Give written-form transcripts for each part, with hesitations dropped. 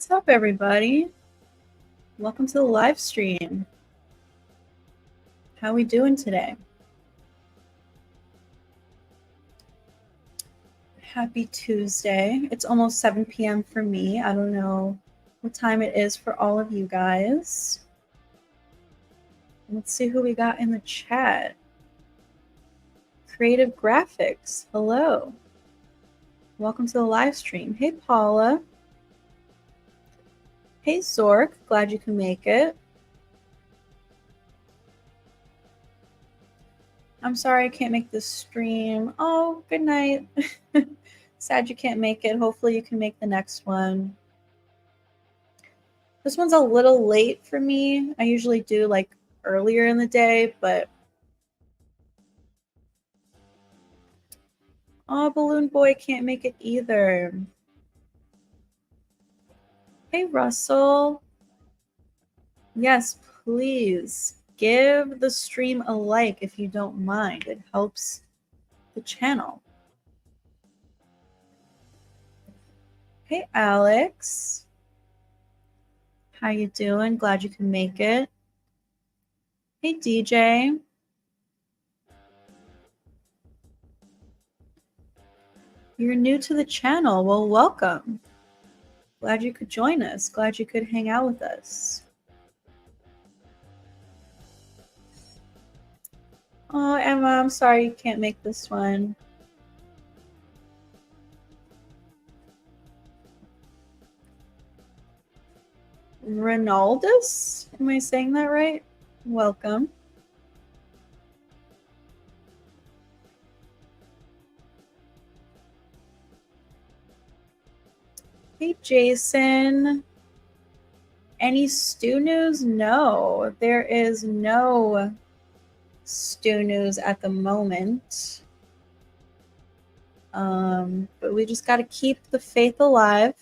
What's up, everybody? Welcome to the live stream. How we doing today? Happy Tuesday. It's almost 7 p.m. for me. I don't know what time it is for all of you guys. Let's see who we got in the chat. Creative Graphics, hello. Welcome to the live stream. Hey, Paula. Hey, Zork. Glad you can make it. I'm sorry I can't make this stream. Oh, good night. Sad you can't make it. Hopefully you can make the next one. This one's a little late for me. I usually do like earlier in the day, but oh, Balloon Boy can't make it either. Hey, Russell. Yes, please give the stream a like if you don't mind. It helps the channel. Hey, Alex. How you doing? Glad you can make it. Hey, DJ. You're new to the channel. Well, welcome. Glad you could join us. Glad you could hang out with us. Oh, Emma, I'm sorry you can't make this one. Ronaldus? Am I saying that right? Welcome. Hey, Jason. Any stew news? No, there is no stew news at the moment. But we just got to keep the faith alive.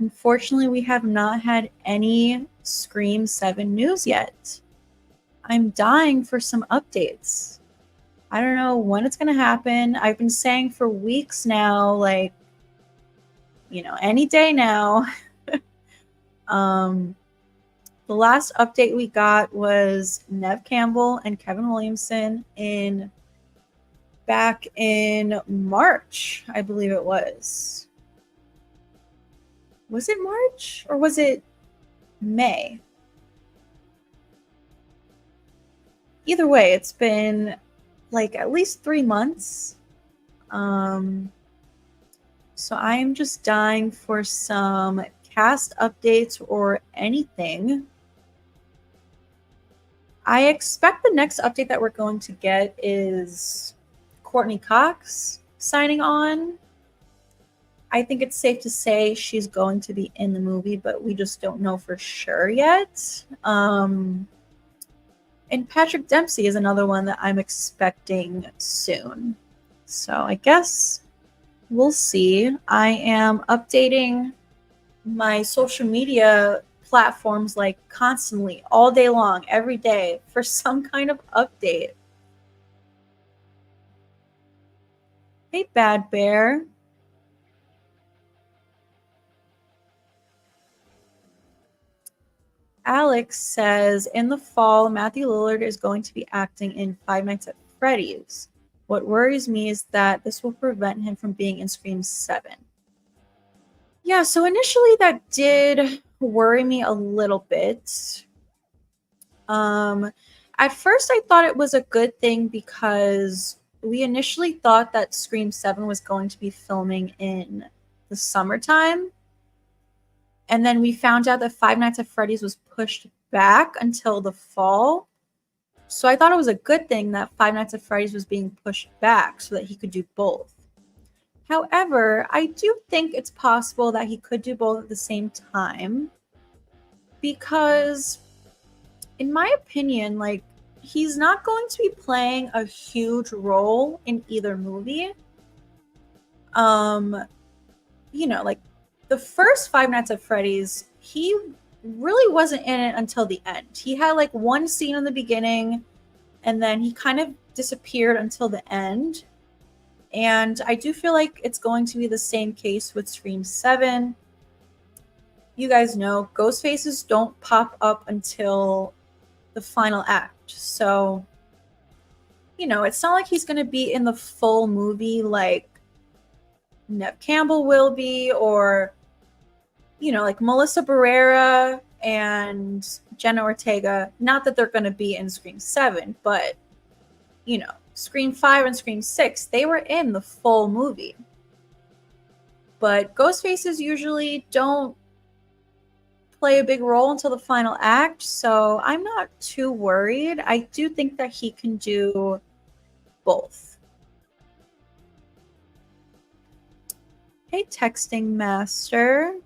Unfortunately, we have not had any Scream 7 news yet. I'm dying for some updates. I don't know when it's going to happen. I've been saying for weeks now, like, you know, any day now. The last update we got was Neve Campbell and Kevin Williamson back in March, I believe it was. Was it March or was it May? Either way, it's been like at least 3 months. So I am just dying for some cast updates or anything. I expect the next update that we're going to get is Courtney Cox signing on. I think it's safe to say she's going to be in the movie, but we just don't know for sure yet. And Patrick Dempsey is another one that I'm expecting soon. So I guess we'll see. I am updating my social media platforms like constantly, all day long, every day for some kind of update. Hey, Bad Bear. Alex says, in the fall, Matthew Lillard is going to be acting in Five Nights at Freddy's. What worries me is that this will prevent him from being in Scream 7. Yeah, so initially that did worry me a little bit. At first I thought it was a good thing because we initially thought that Scream 7 was going to be filming in the summertime. And then we found out that Five Nights at Freddy's was pushed back until the fall. So I thought it was a good thing that Five Nights at Freddy's was being pushed back so that he could do both. However, I do think it's possible that he could do both at the same time because, in my opinion, like, he's not going to be playing a huge role in either movie. You know, like, the first Five Nights at Freddy's, he really wasn't in it until the end. He had like one scene in the beginning and then he kind of disappeared until the end. And I do feel like it's going to be the same case with Scream 7. You guys know Ghostfaces don't pop up until the final act. So, you know, it's not like he's going to be in the full movie like Neve Campbell will be, or, you know, like Melissa Barrera and Jenna Ortega. Not that they're going to be in Scream 7, but, you know, Scream 5 and Scream 6, they were in the full movie. But Ghostfaces usually don't play a big role until the final act, so I'm not too worried. I do think that he can do both. Hey, Texting Master.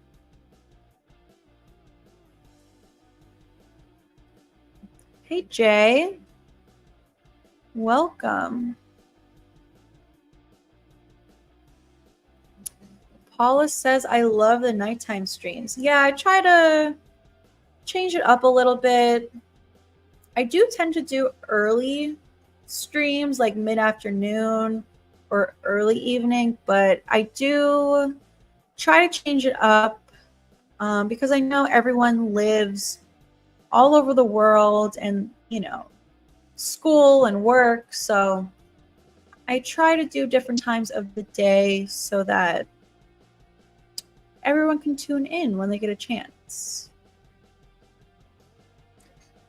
Hey, Jay. Welcome. Paula says, I love the nighttime streams. Yeah, I try to change it up a little bit. I do tend to do early streams, like mid-afternoon or early evening, but I do try to change it up because I know everyone lives all over the world and, you know, school and work. So I try to do different times of the day so that everyone can tune in when they get a chance.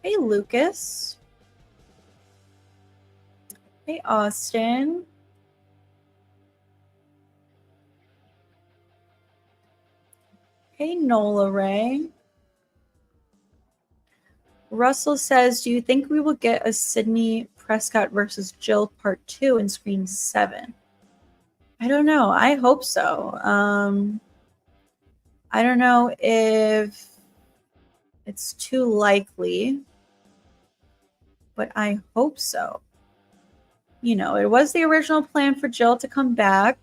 Hey, Lucas. Hey, Austin. Hey, Nola Ray. Russell says, do you think we will get a Sydney Prescott versus Jill part 2 in Scream 7? I don't know. I hope so. I don't know if it's too likely, but I hope so. You know, it was the original plan for Jill to come back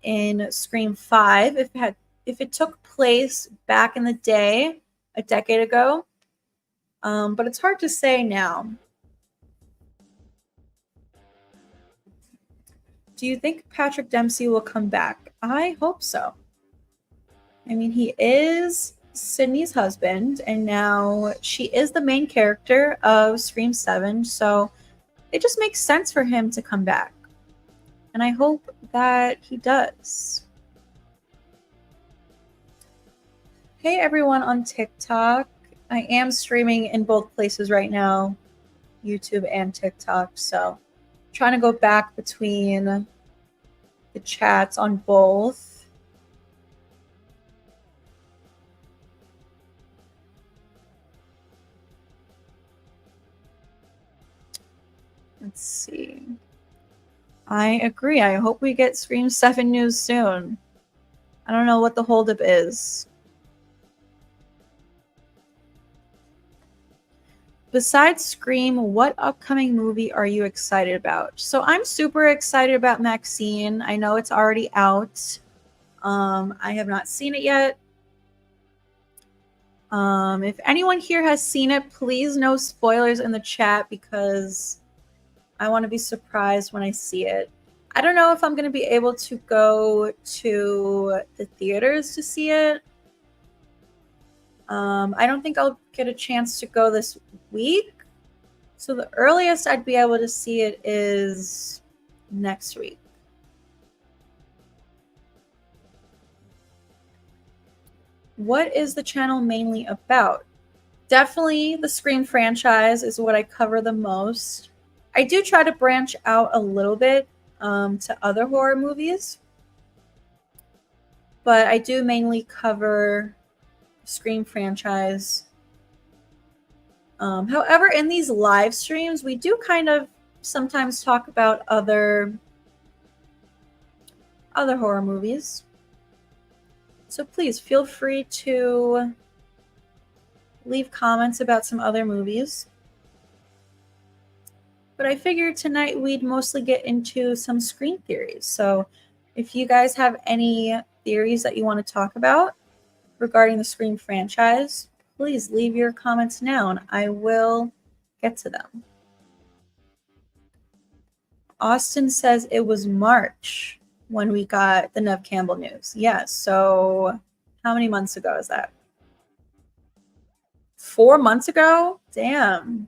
in Scream 5 if it took place back in the day, a decade ago. But it's hard to say now. Do you think Patrick Dempsey will come back? I hope so. I mean, he is Sydney's husband, and now she is the main character of Scream 7, so it just makes sense for him to come back. And I hope that he does. Hey, everyone on TikTok. I am streaming in both places right now, YouTube and TikTok, so trying to go back between the chats on both. Let's see. I agree. I hope we get Scream 7 news soon. I don't know what the holdup is. Besides Scream, what upcoming movie are you excited about? So I'm super excited about Maxine. I know it's already out. I have not seen it yet. If anyone here has seen it, please no spoilers in the chat because I want to be surprised when I see it. I don't know if I'm going to be able to go to the theaters to see it. I don't think I'll get a chance to go this week. So the earliest I'd be able to see it is next week. What is the channel mainly about? Definitely the Scream franchise is what I cover the most. I do try to branch out a little bit to other horror movies, but I do mainly cover Scream franchise. However, in these live streams, we do kind of sometimes talk about other horror movies. So please feel free to leave comments about some other movies. But I figured tonight we'd mostly get into some Scream theories. So if you guys have any theories that you want to talk about regarding the Scream franchise, please leave your comments now and I will get to them. Austin says it was March when we got the Nev Campbell news. Yeah, so how many months ago is that? 4 months ago? Damn.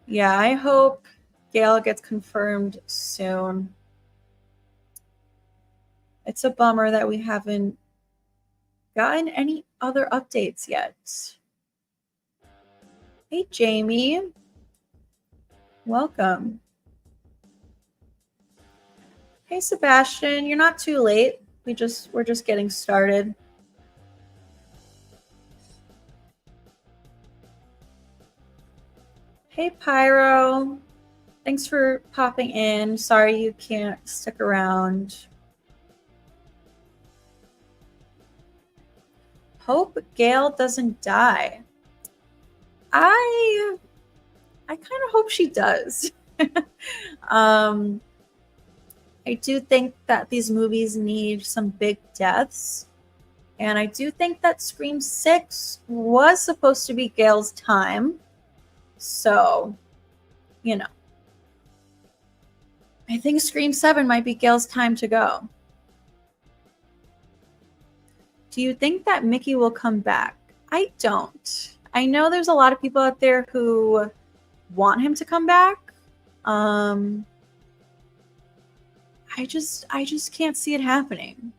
Yeah, I hope Gail gets confirmed soon. It's a bummer that we haven't gotten any other updates yet. Hey, Jamie. Welcome. Hey, Sebastian. You're not too late. We're just getting started. Hey, Pyro. Thanks for popping in. Sorry you can't stick around. Hope Gail doesn't die. I kind of hope she does. I do think that these movies need some big deaths. And I do think that Scream 6 was supposed to be Gail's time. So, you know. I think Scream 7 might be Gail's time to go. Do you think that Mickey will come back? I don't. I know there's a lot of people out there who want him to come back. I just can't see it happening.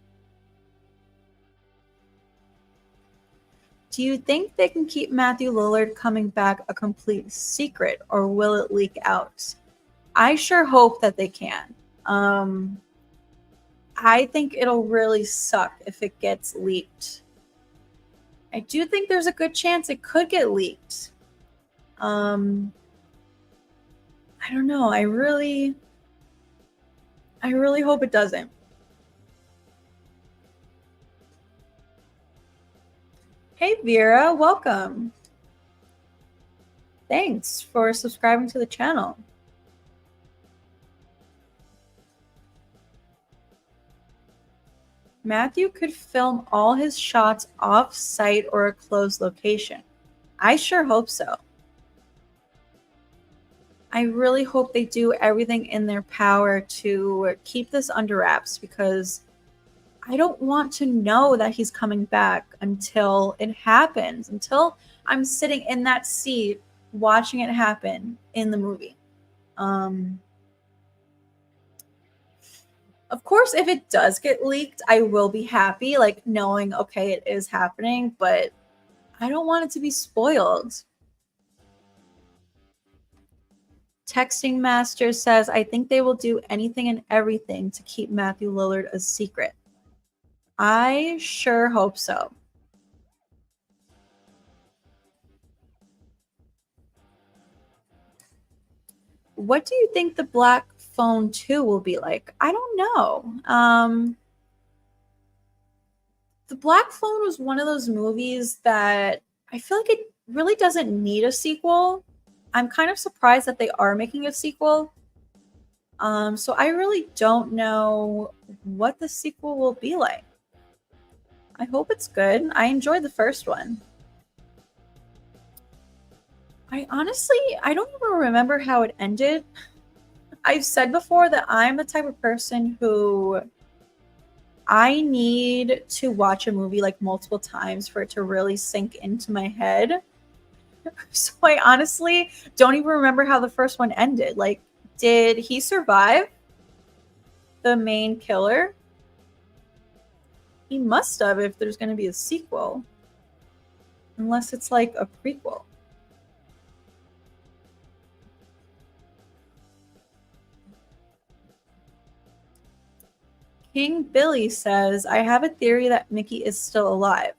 Do you think they can keep Matthew Lillard coming back a complete secret, or will it leak out? I sure hope that they can. I think it'll really suck if it gets leaked. I do think there's a good chance it could get leaked. I don't know. I really hope it doesn't. Hey, Vera, welcome. Thanks for subscribing to the channel. Matthew could film all his shots off-site or a closed location. I sure hope so. I really hope they do everything in their power to keep this under wraps, because I don't want to know that he's coming back until it happens, until I'm sitting in that seat watching it happen in the movie. Of course, if it does get leaked, I will be happy, like knowing, okay, it is happening, but I don't want it to be spoiled. Texting Master says, I think they will do anything and everything to keep Matthew Lillard a secret. I sure hope so. What do you think the Black Phone 2 will be like? I don't know. The Black Phone was one of those movies that I feel like it really doesn't need a sequel. I'm kind of surprised that they are making a sequel. So I really don't know what the sequel will be like. I hope it's good. I enjoyed the first one. I don't even remember how it ended. I've said before that I'm the type of person who I need to watch a movie like multiple times for it to really sink into my head. So I honestly don't even remember how the first one ended. Like, did he survive? The main killer? He must have if there's going to be a sequel. Unless it's like a prequel. King Billy says, I have a theory that Mickey is still alive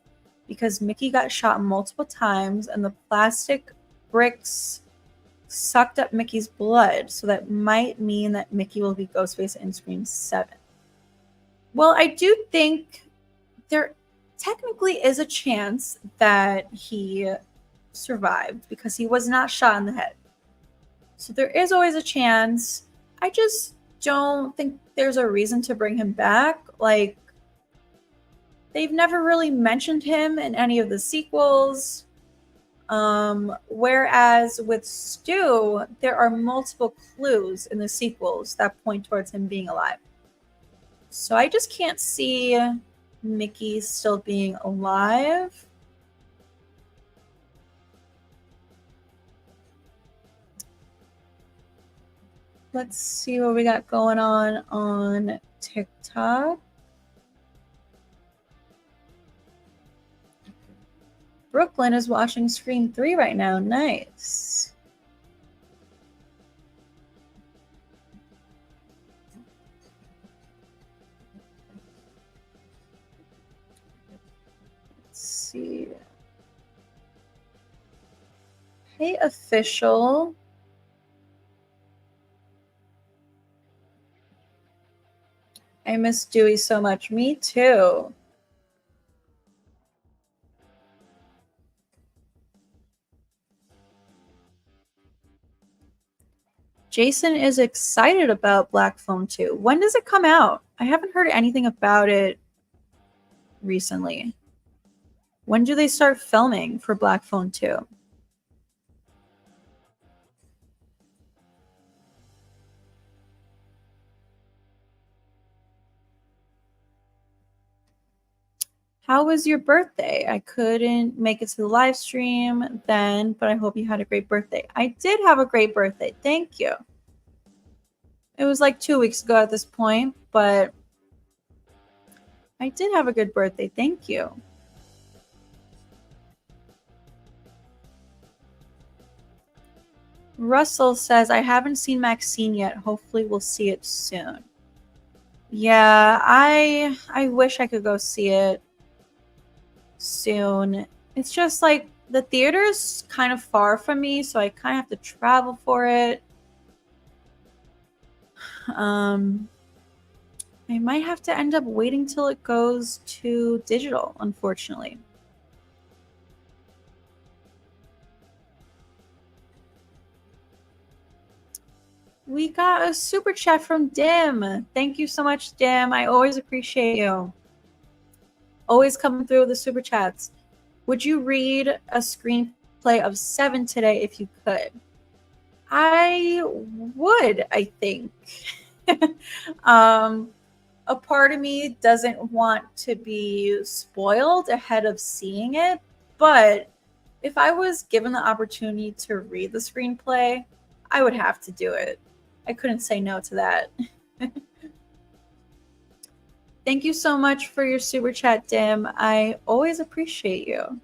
because Mickey got shot multiple times and the plastic bricks sucked up Mickey's blood, so that might mean that Mickey will be Ghostface in Scream 7. Well, I do think there technically is a chance that he survived because he was not shot in the head. So there is always a chance. I just don't think there's a reason to bring him back. Like, they've never really mentioned him in any of the sequels. Whereas with Stu, there are multiple clues in the sequels that point towards him being alive. So I just can't see Mickey still being alive. Let's see what we got going on TikTok. Brooklyn is watching Scream 3 right now. Nice. Let's see. Hey, official. I miss Dewey so much. Me too. Jason is excited about Black Phone 2. When does it come out? I haven't heard anything about it recently. When do they start filming for Black Phone 2? How was your birthday? I couldn't make it to the live stream then, but I hope you had a great birthday. I did have a great birthday. Thank you. It was like 2 weeks ago at this point, but I did have a good birthday. Thank you. Russell says, I haven't seen Maxine yet. Hopefully we'll see it soon. Yeah, I wish I could go see it soon. It's just like the theater is kind of far from me, so I kind of have to travel for it. I might have to end up waiting till it goes to digital, unfortunately. We got a super chat from Dim. Thank you so much, Dim. I always appreciate you. Always coming through with the super chats. Would you read a screenplay of 7 today if you could? I would, I think. A part of me doesn't want to be spoiled ahead of seeing it, but if I was given the opportunity to read the screenplay, I would have to do it. I couldn't say no to that. Thank you so much for your super chat, Dim. I always appreciate you.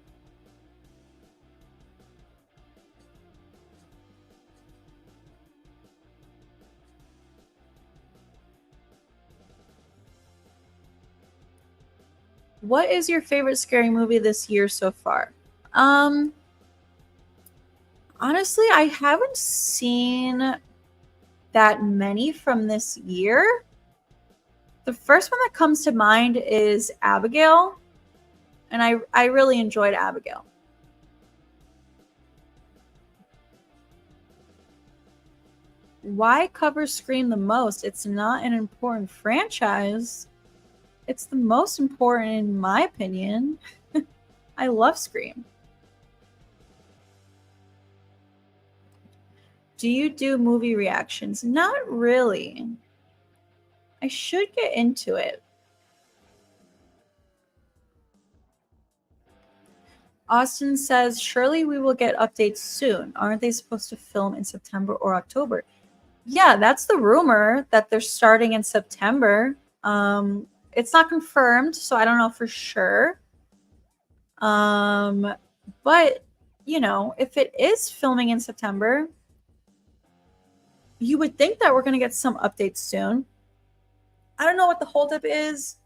What is your favorite scary movie this year so far? Honestly, I haven't seen that many from this year. The first one that comes to mind is Abigail, and I really enjoyed Abigail. Why cover Scream the most? It's not an important franchise. It's the most important in my opinion. I love Scream. Do you do movie reactions? Not really. I should get into it. Austin says, surely we will get updates soon. Aren't they supposed to film in September or October? Yeah, that's the rumor that they're starting in September. It's not confirmed, so I don't know for sure. But, you know, if it is filming in September, you would think that we're going to get some updates soon. I don't know what the holdup is.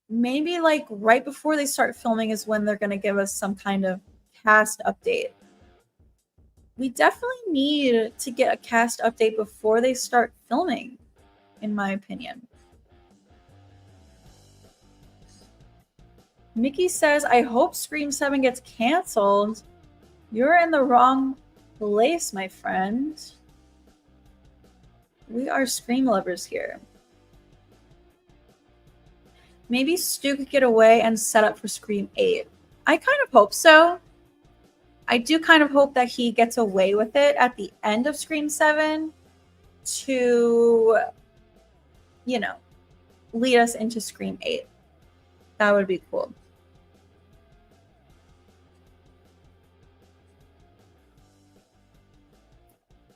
Maybe like right before they start filming is when they're going to give us some kind of cast update. We definitely need to get a cast update before they start filming, in my opinion. Mickey says, I hope Scream 7 gets canceled. You're in the wrong place, my friend. We are Scream lovers here. Maybe Stu could get away and set up for Scream 8. I kind of hope so. I do kind of hope that he gets away with it at the end of Scream 7 to, you know, lead us into Scream 8. That would be cool.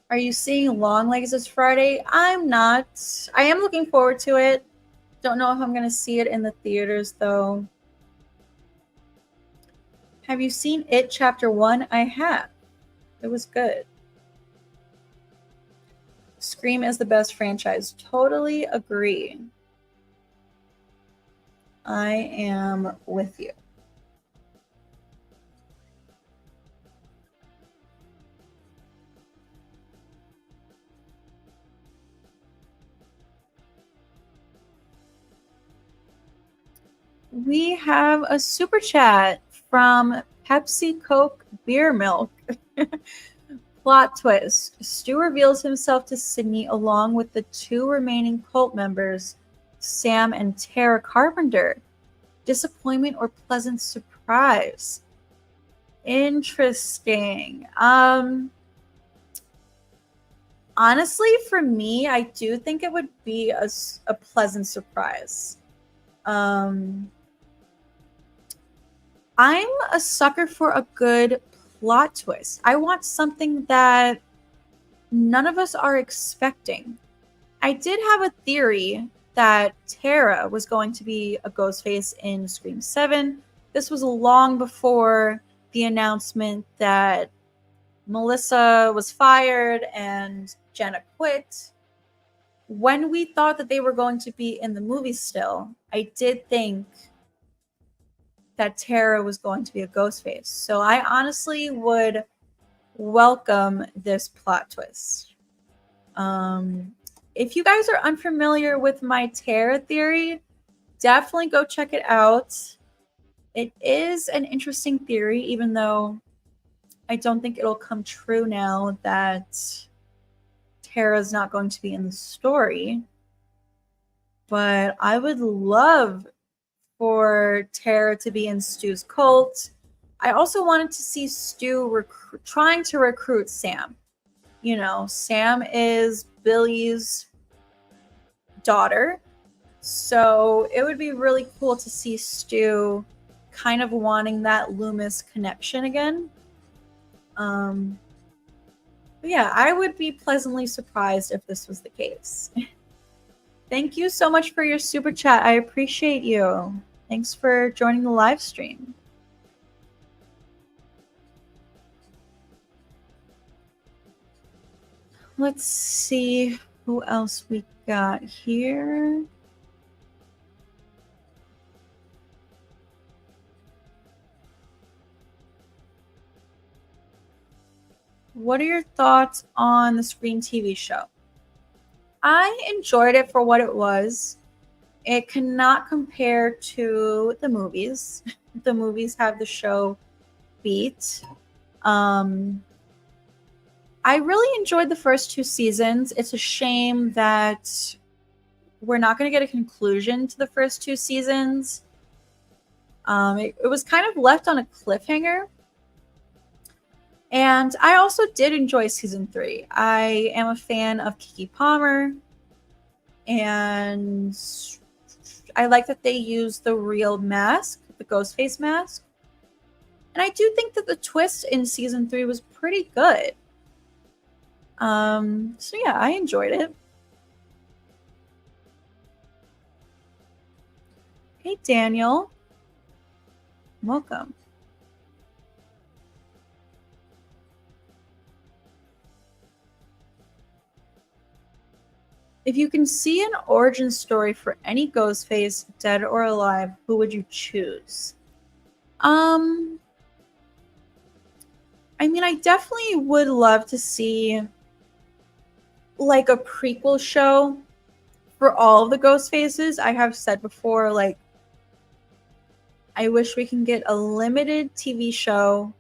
Are you seeing Longlegs this Friday? I'm not. I am looking forward to it. Don't know if I'm going to see it in the theaters, though. Have you seen It Chapter 1? I have. It was good. Scream is the best franchise. Totally agree. I am with you. We have a super chat from Pepsi Coke Beer Milk. Plot twist. Stu reveals himself to Sydney along with the two remaining cult members, Sam and Tara Carpenter. Disappointment or pleasant surprise? Interesting. Honestly, for me, I do think it would be a pleasant surprise. I'm a sucker for a good plot twist. I want something that none of us are expecting. I did have a theory that Tara was going to be a Ghostface in Scream 7. This was long before the announcement that Melissa was fired and Jenna quit. When we thought that they were going to be in the movie still, I did think that Tara was going to be a Ghostface. So I honestly would welcome this plot twist. If you guys are unfamiliar with my Tara theory, definitely go check it out. It is an interesting theory, even though I don't think it'll come true now that Tara's not going to be in the story. But I would love for Tara to be in Stu's cult. I also wanted to see Stu trying to recruit Sam. You know, Sam is Billy's daughter. So it would be really cool to see Stu kind of wanting that Loomis connection again. But yeah, I would be pleasantly surprised if this was the case. Thank you so much for your super chat. I appreciate you. Thanks for joining the live stream. Let's see who else we got here. What are your thoughts on the Scream TV show? I enjoyed it for what it was. It cannot compare to the movies. The movies have the show beat. I really enjoyed the first two seasons. It's a shame that we're not going to get a conclusion to the first two seasons. It was kind of left on a cliffhanger. And I also did enjoy season 3. I am a fan of Keke Palmer. And I like that they use the real mask, the Ghostface mask. And I do think that the twist in season 3 was pretty good. So yeah, I enjoyed it. Hey, Daniel. Welcome. If you can see an origin story for any Ghostface, dead or alive, who would you choose? I mean, I definitely would love to see like a prequel show for all of the Ghostfaces. I have said before, like, I wish we can get a limited TV show,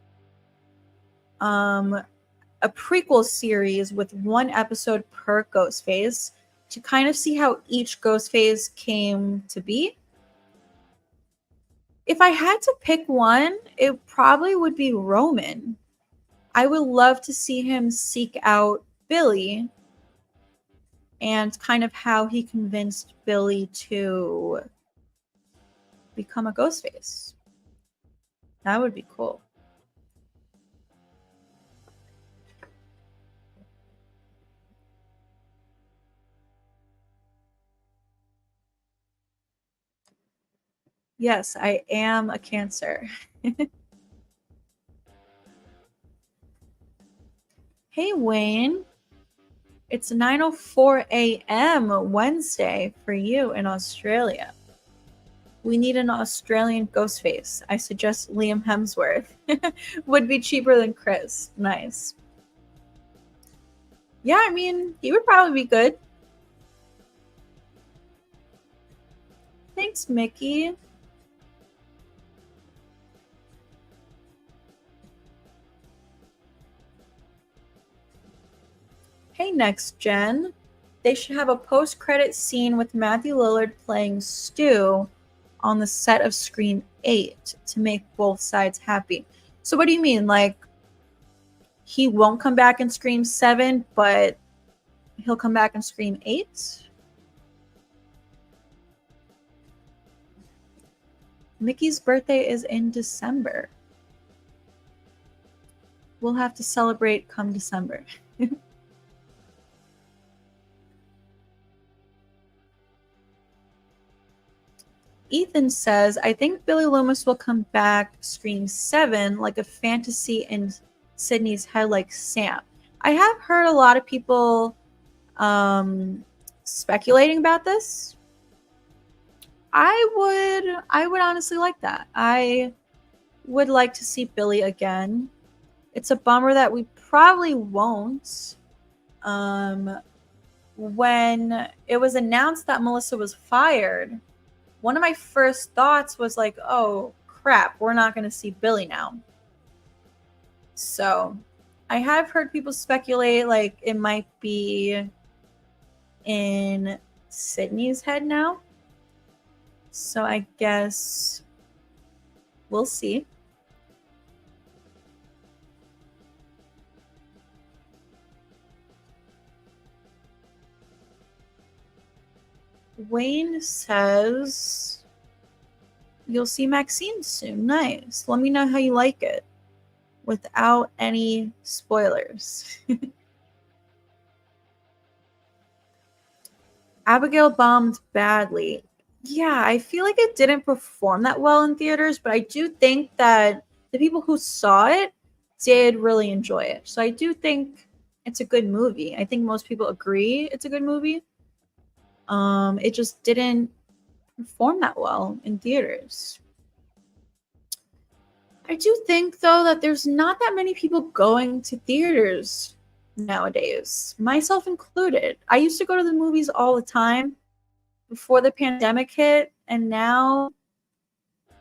a prequel series with one episode per Ghostface to kind of see how each Ghostface came to be. If I had to pick one, it probably would be Roman. I would love to see him seek out Billy and kind of how he convinced Billy to become a Ghostface. That would be cool. Yes, I am a Cancer. Hey, Wayne. It's 9:04 a.m. Wednesday for you in Australia. We need an Australian Ghostface. I suggest Liam Hemsworth. Would be cheaper than Chris. Nice. Yeah, I mean, he would probably be good. Thanks, Mickey. Hey, Next Gen. They should have a post-credit scene with Matthew Lillard playing Stu on the set of Scream 8 to make both sides happy. So what do you mean? Like, he won't come back in Scream 7, but he'll come back in Scream 8? Mickey's birthday is in December. We'll have to celebrate come December. Ethan says, I think Billy Loomis will come back Scream 7 like a fantasy in Sydney's head like Sam. I have heard a lot of people speculating about this. I would honestly like that. I would like to see Billy again. It's a bummer that we probably won't. When it was announced that Melissa was fired, one of my first thoughts was like, oh crap, we're not going to see Billy now. So I have heard people speculate like it might be in Sydney's head now. So I guess we'll see. Wayne says you'll see Maxine soon. Nice. Let me know how you like it without any spoilers. Abigail bombed badly. Yeah, I feel like it didn't perform that well in theaters, but I do think that the people who saw it did really enjoy it. So I do think it's a good movie. I think most people agree it's a good movie. It just didn't perform that well in theaters. I do think though that there's not that many people going to theaters nowadays, myself included. I used to go to the movies all the time before the pandemic hit, and now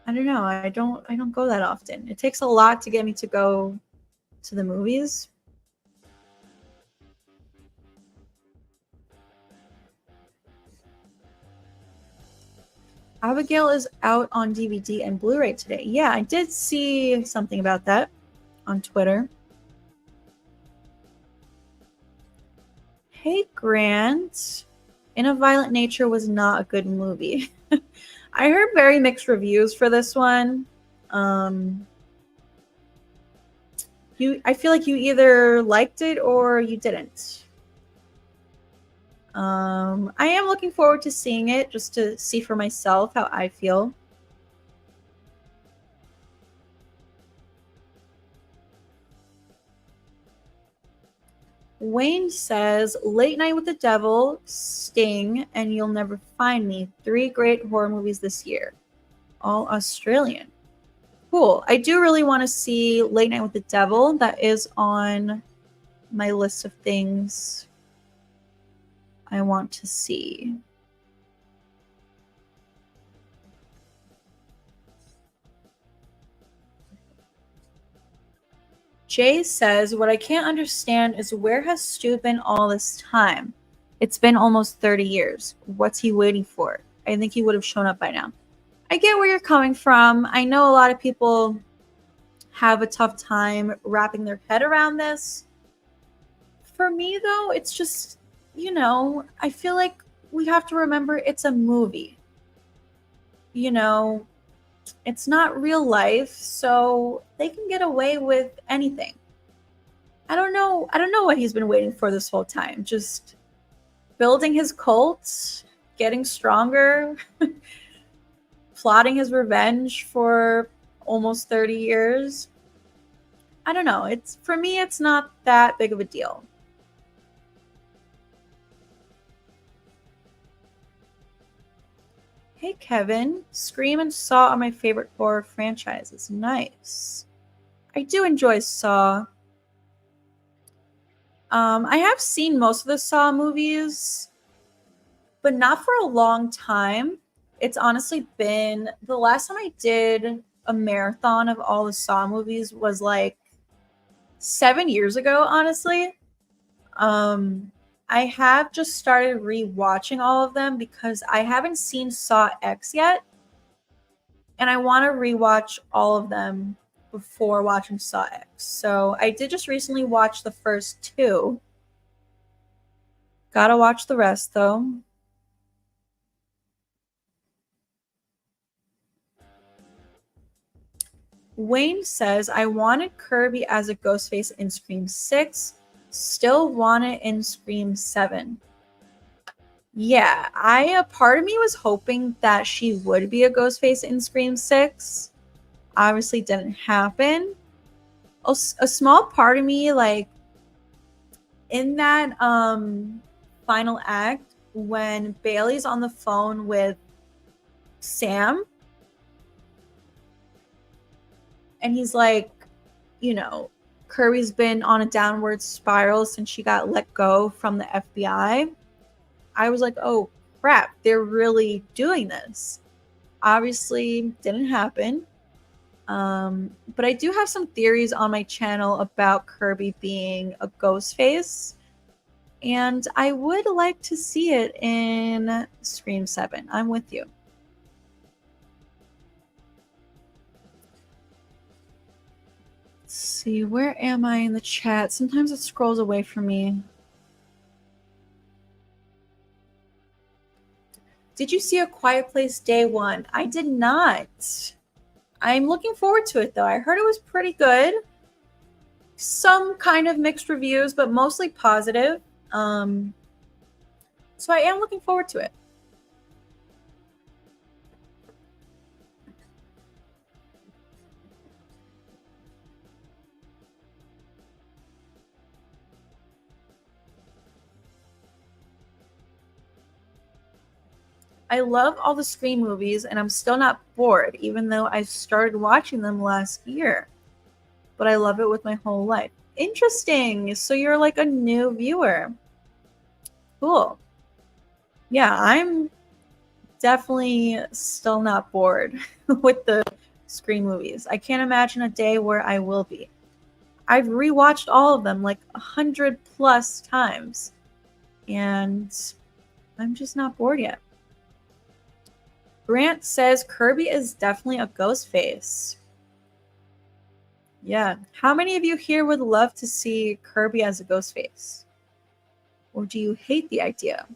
I don't know, I don't go that often. It takes a lot to get me to go to the movies. Abigail is out on DVD and Blu-ray today. Yeah, I did see something about that on Twitter. Hey, Grant. In a Violent Nature was not a good movie. I heard very mixed reviews for this one. I feel like you either liked it or you didn't. I am looking forward to seeing it just to see for myself how I feel. Wayne says, Late Night with the Devil, Sting, and You'll Never Find Me. 3 great horror movies this year. All Australian. Cool. I do really want to see Late Night with the Devil. That is on my list of things I want to see. Jay says, what I can't understand is where has Stu been all this time? It's been almost 30 years. What's he waiting for? I think he would have shown up by now. I get where you're coming from. I know a lot of people have a tough time wrapping their head around this. For me, though, it's just, I feel like we have to remember it's a movie. It's not real life, so they can get away with anything. I don't know what he's been waiting for this whole time. Just building his cult, getting stronger, plotting his revenge for almost 30 years. I don't know. For me, it's not that big of a deal. Hey, Kevin. Scream and Saw are my favorite horror franchises. Nice. I do enjoy Saw. I have seen most of the Saw movies, but not for a long time. It's honestly been, the last time I did a marathon of all the Saw movies was like 7 years ago, honestly. I have just started rewatching all of them because I haven't seen Saw X yet. And I want to rewatch all of them before watching Saw X. So I did just recently watch the first two. Gotta watch the rest, though. Wayne says, I wanted Kirby as a Ghostface in Scream 6. Still want it in Scream 7. Yeah, a part of me was hoping that she would be a Ghostface in Scream 6. Obviously didn't happen. A small part of me, like, in that final act, when Bailey's on the phone with Sam, and he's like, Kirby's been on a downward spiral since she got let go from the FBI. I was like, oh crap, they're really doing this. Obviously didn't happen. But I do have some theories on my channel about Kirby being a ghost face. And I would like to see it in Scream 7. I'm with you. Let's see, where am I in the chat? Sometimes it scrolls away from me. Did you see A Quiet Place Day 1? I did not. I'm looking forward to it, though. I heard it was pretty good. Some kind of mixed reviews, but mostly positive. So I am looking forward to it. I love all the Scream movies, and I'm still not bored, even though I started watching them last year. But I love it with my whole life. Interesting. So you're like a new viewer. Cool. Yeah, I'm definitely still not bored with the Scream movies. I can't imagine a day where I will be. I've rewatched all of them like 100+ times, and I'm just not bored yet. Grant says Kirby is definitely a ghost face. Yeah. How many of you here would love to see Kirby as a ghost face? Or do you hate the idea?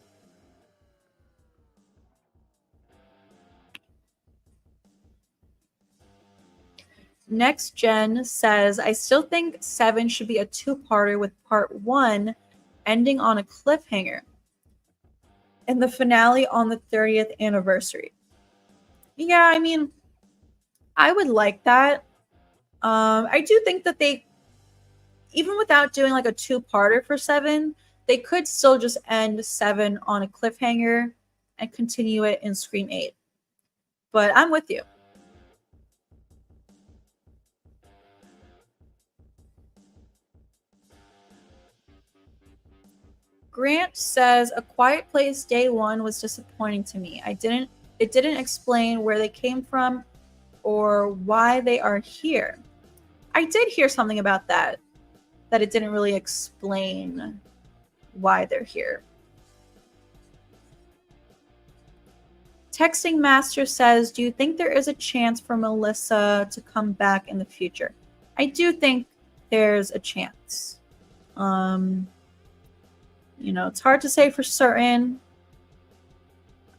Next Gen says, I still think 7 should be a two-parter with part 1 ending on a cliffhanger and the finale on the 30th anniversary. Yeah, I mean, I would like that. I do think that they, even without doing like a two-parter for 7, they could still just end 7 on a cliffhanger and continue it in Scream 8. But I'm with you. Grant says A Quiet Place Day 1 was disappointing to me. It didn't explain where they came from or why they are here. I did hear something about that it didn't really explain why they're here. Texting Master says, do you think there is a chance for Melissa to come back in the future? I do think there's a chance. It's hard to say for certain.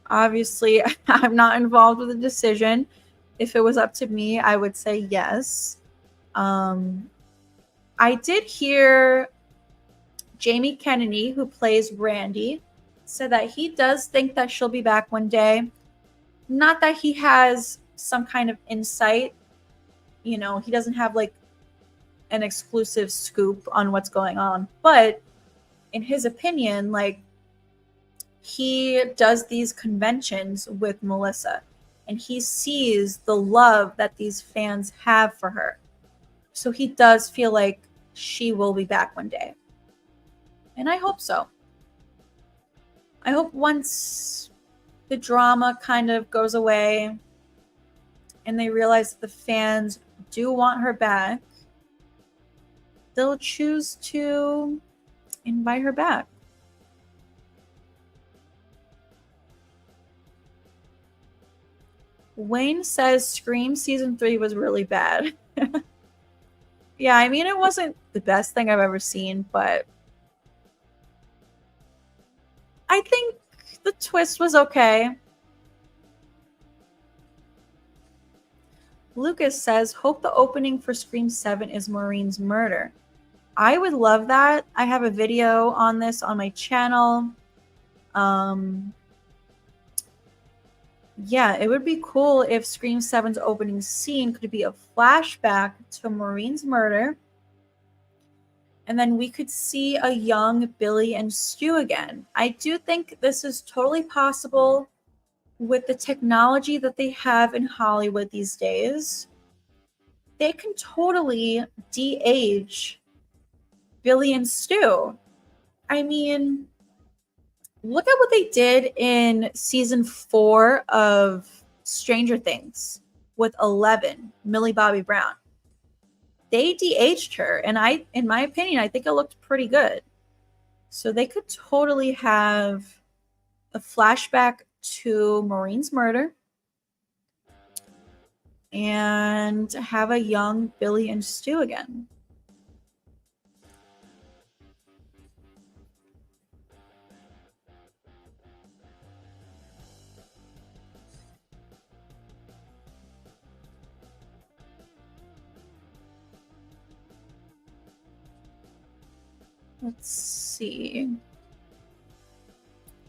Obviously, I'm not involved with the decision. If it was up to me, I would say yes. I did hear Jamie Kennedy, who plays Randy, said that he does think that she'll be back one day. Not that he has some kind of insight. He doesn't have like an exclusive scoop on what's going on. But in his opinion, like, he does these conventions with Melissa and he sees the love that these fans have for her. So he does feel like she will be back one day. And I hope so. I hope once the drama kind of goes away and they realize that the fans do want her back, they'll choose to invite her back. Wayne says Scream Season 3 was really bad. Yeah, I mean, it wasn't the best thing I've ever seen, but I think the twist was okay. Lucas says, hope the opening for Scream 7 is Maureen's murder. I would love that. I have a video on this on my channel. Yeah, it would be cool if Scream 7's opening scene could be a flashback to Maureen's murder. And then we could see a young Billy and Stu again. I do think this is totally possible with the technology that they have in Hollywood these days. They can totally de-age Billy and Stu. I mean, look at what they did in season 4 of Stranger Things with 11, Millie Bobby Brown. They de-aged her, and in my opinion, I think it looked pretty good. So they could totally have a flashback to Maureen's murder and have a young Billy and Stu again. Let's see.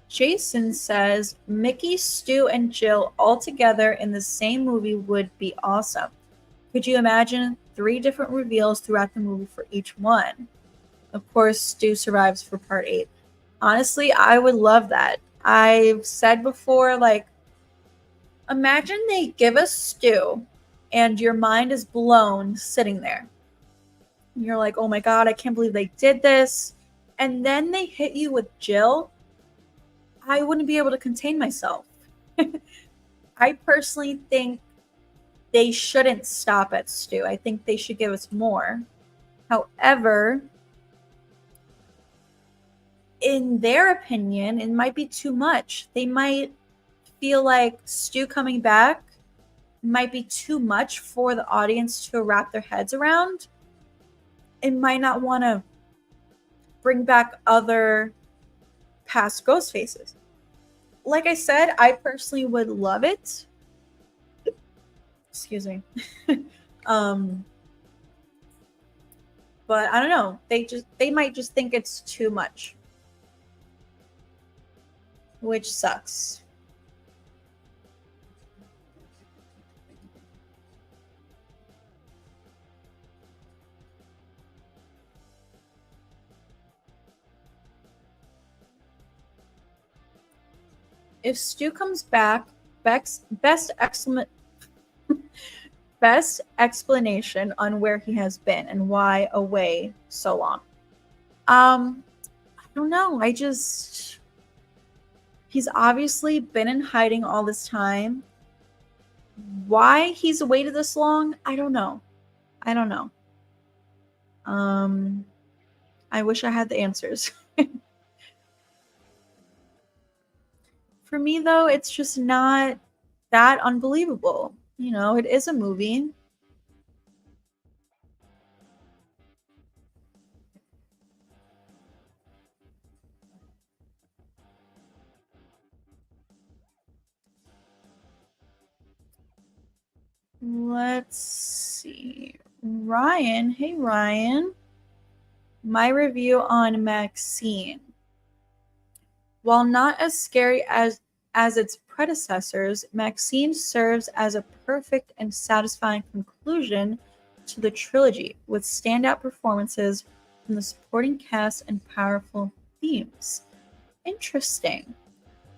Jason says Mickey, Stu, and Jill all together in the same movie would be awesome. Could you imagine 3 different reveals throughout the movie for each one? Of course, Stu survives for part 8. Honestly, I would love that. I've said before, like, imagine they give us Stu and your mind is blown sitting there. You're like, oh my God, I can't believe they did this. And then they hit you with Jill. I wouldn't be able to contain myself. I personally think they shouldn't stop at Stu. I think they should give us more. However, in their opinion, it might be too much. They might feel like Stu coming back might be too much for the audience to wrap their heads around. And might not want to bring back other past Ghostfaces. Like I said, I personally would love it. Excuse me. But I don't know. They might just think it's too much. Which sucks. If Stu comes back, best explanation on where he has been and why away so long. I don't know. He's obviously been in hiding all this time. Why he's waited this long, I don't know. I wish I had the answers. For me, though, it's just not that unbelievable. You know, it is a movie. Let's see. Ryan. Hey, Ryan. My review on Maxine. While not as scary as its predecessors, Maxine serves as a perfect and satisfying conclusion to the trilogy, with standout performances from the supporting cast and powerful themes. Interesting.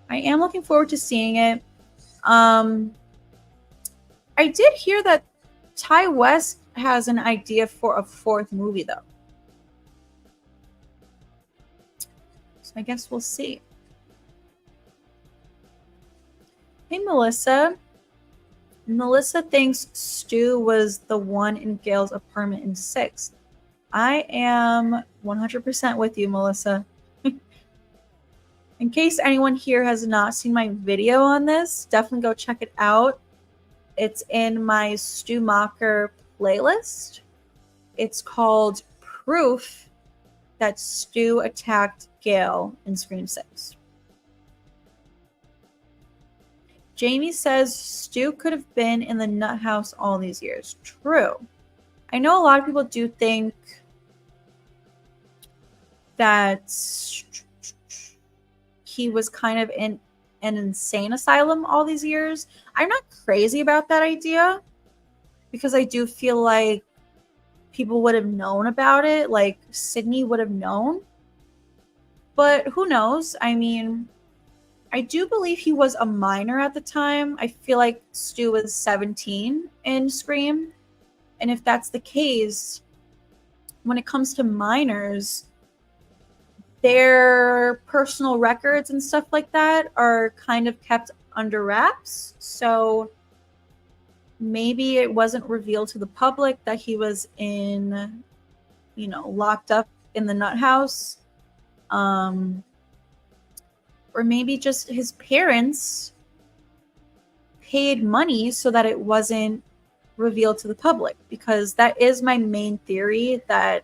I am looking forward to seeing it. I did hear that Ty West has an idea for a fourth movie, though. So I guess we'll see. Hey, Melissa. Melissa thinks Stu was the one in Gail's apartment in 6. I am 100% with you, Melissa. In case anyone here has not seen my video on this, definitely go check it out. It's in my Stu Macher playlist. It's called Proof That Stu Attacked Gail in Scream 6. Jamie says Stu could have been in the nut house all these years. True. I know a lot of people do think that he was kind of in an insane asylum all these years. I'm not crazy about that idea because I do feel like people would have known about it, like Sydney would have known. But who knows? I mean, I do believe he was a minor at the time. I feel like Stu was 17 in Scream. And if that's the case, when it comes to minors, their personal records and stuff like that are kind of kept under wraps. So maybe it wasn't revealed to the public that he was in, locked up in the nut house. Or maybe just his parents paid money so that it wasn't revealed to the public, because that is my main theory, that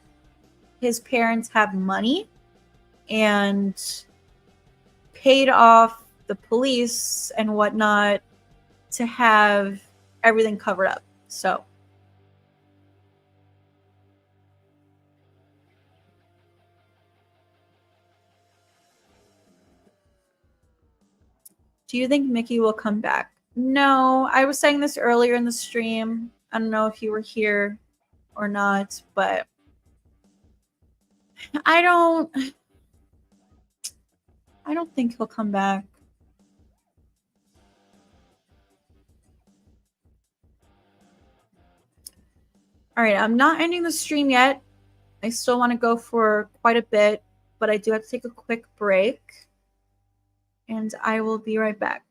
his parents have money and paid off the police and whatnot to have everything covered up. So do you think Mickey will come back? No, I was saying this earlier in the stream. I don't know if you were here or not, but I don't think he'll come back. All right, I'm not ending the stream yet. I still want to go for quite a bit, but I do have to take a quick break. And I will be right back.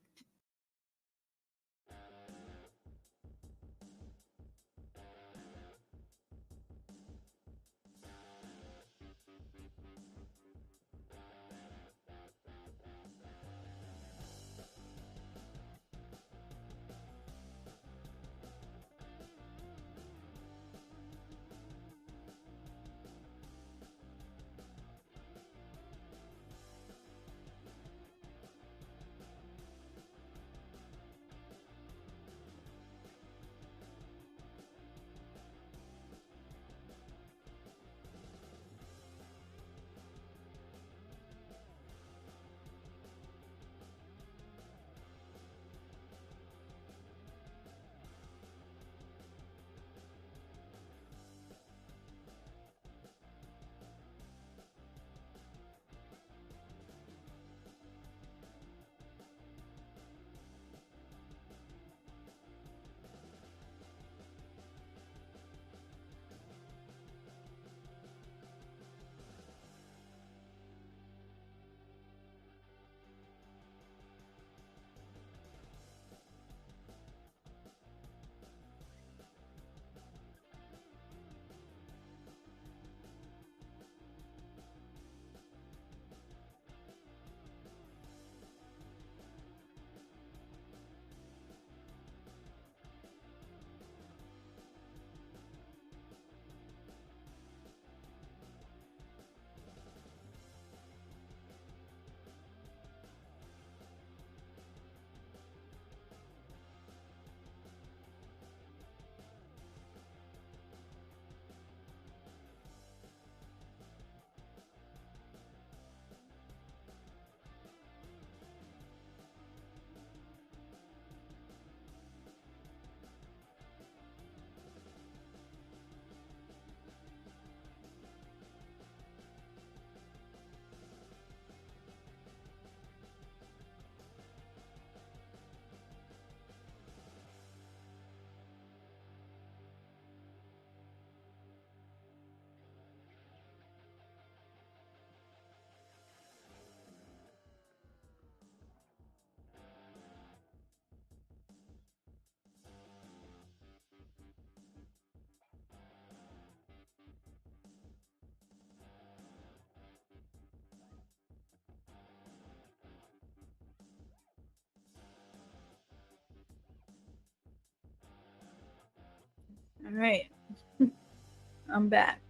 All right. I'm back.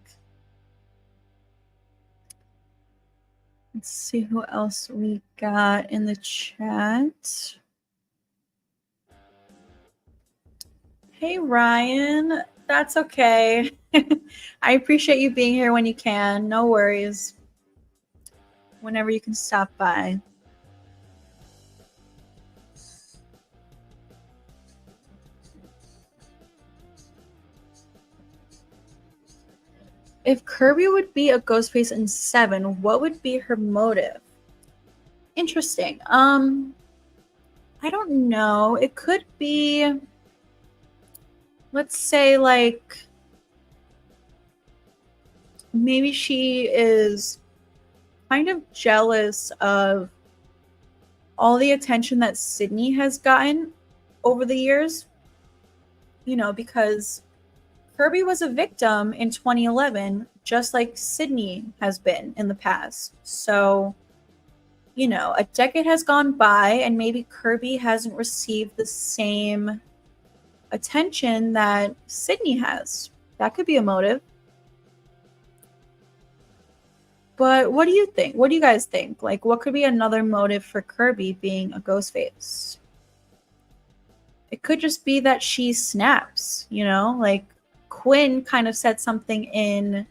Let's see who else we got in the chat. Hey, Ryan. That's okay. I appreciate you being here when you can. No worries. Whenever you can stop by. If Kirby would be a Ghostface in 7, what would be her motive? Interesting. I don't know. It could be, let's say, like, maybe she is kind of jealous of all the attention that Sydney has gotten over the years. You know, because Kirby was a victim in 2011, just like Sydney has been in the past. So, you know, a decade has gone by and maybe Kirby hasn't received the same attention that Sydney has. That could be a motive. But what do you think? What do you guys think? Like, what could be another motive for Kirby being a Ghostface? It could just be that she snaps, you know? Like, Quinn kind of said something in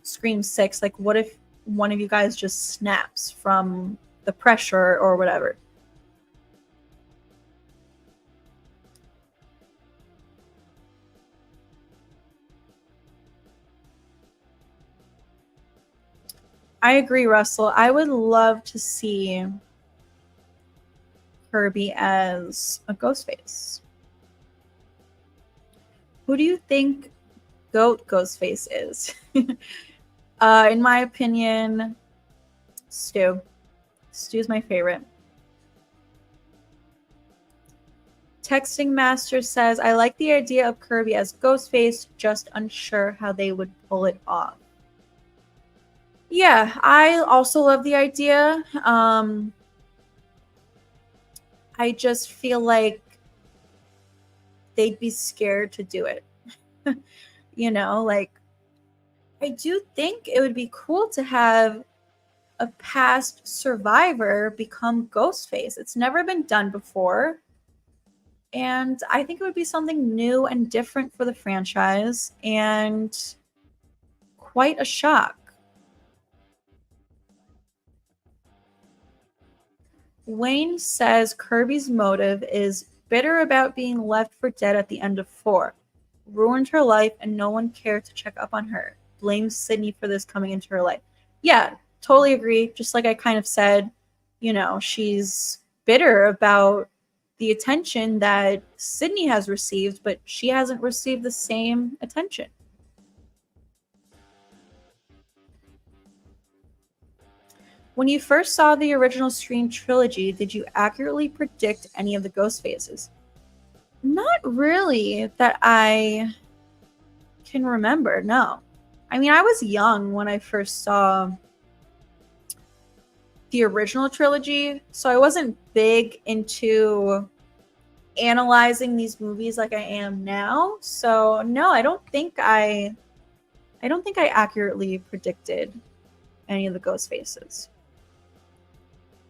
Scream 6, like, what if one of you guys just snaps from the pressure or whatever? I agree, Russell. I would love to see Kirby as a Ghostface. Who do you think Ghostface is? In my opinion, Stu. Stu's my favorite. Texting Master says, I like the idea of Kirby as Ghostface, just unsure how they would pull it off. Yeah, I also love the idea. I just feel like they'd be scared to do it. You know, like, I do think it would be cool to have a past survivor become Ghostface. It's never been done before. And I think it would be something new and different for the franchise and quite a shock. Wayne says Kirby's motive is bitter about being left for dead at the end of 4. Ruined her life and no one cared to check up on her. Blames Sydney for this coming into her life. Yeah, totally agree. Just like I kind of said, you know, she's bitter about the attention that Sydney has received, but she hasn't received the same attention. When you first saw the original Scream trilogy, did you accurately predict any of the ghost phases? Not really that I can remember, no. I mean, I was young when I first saw the original trilogy, so I wasn't big into analyzing these movies like I am now. So no, I don't think I accurately predicted any of the ghost faces.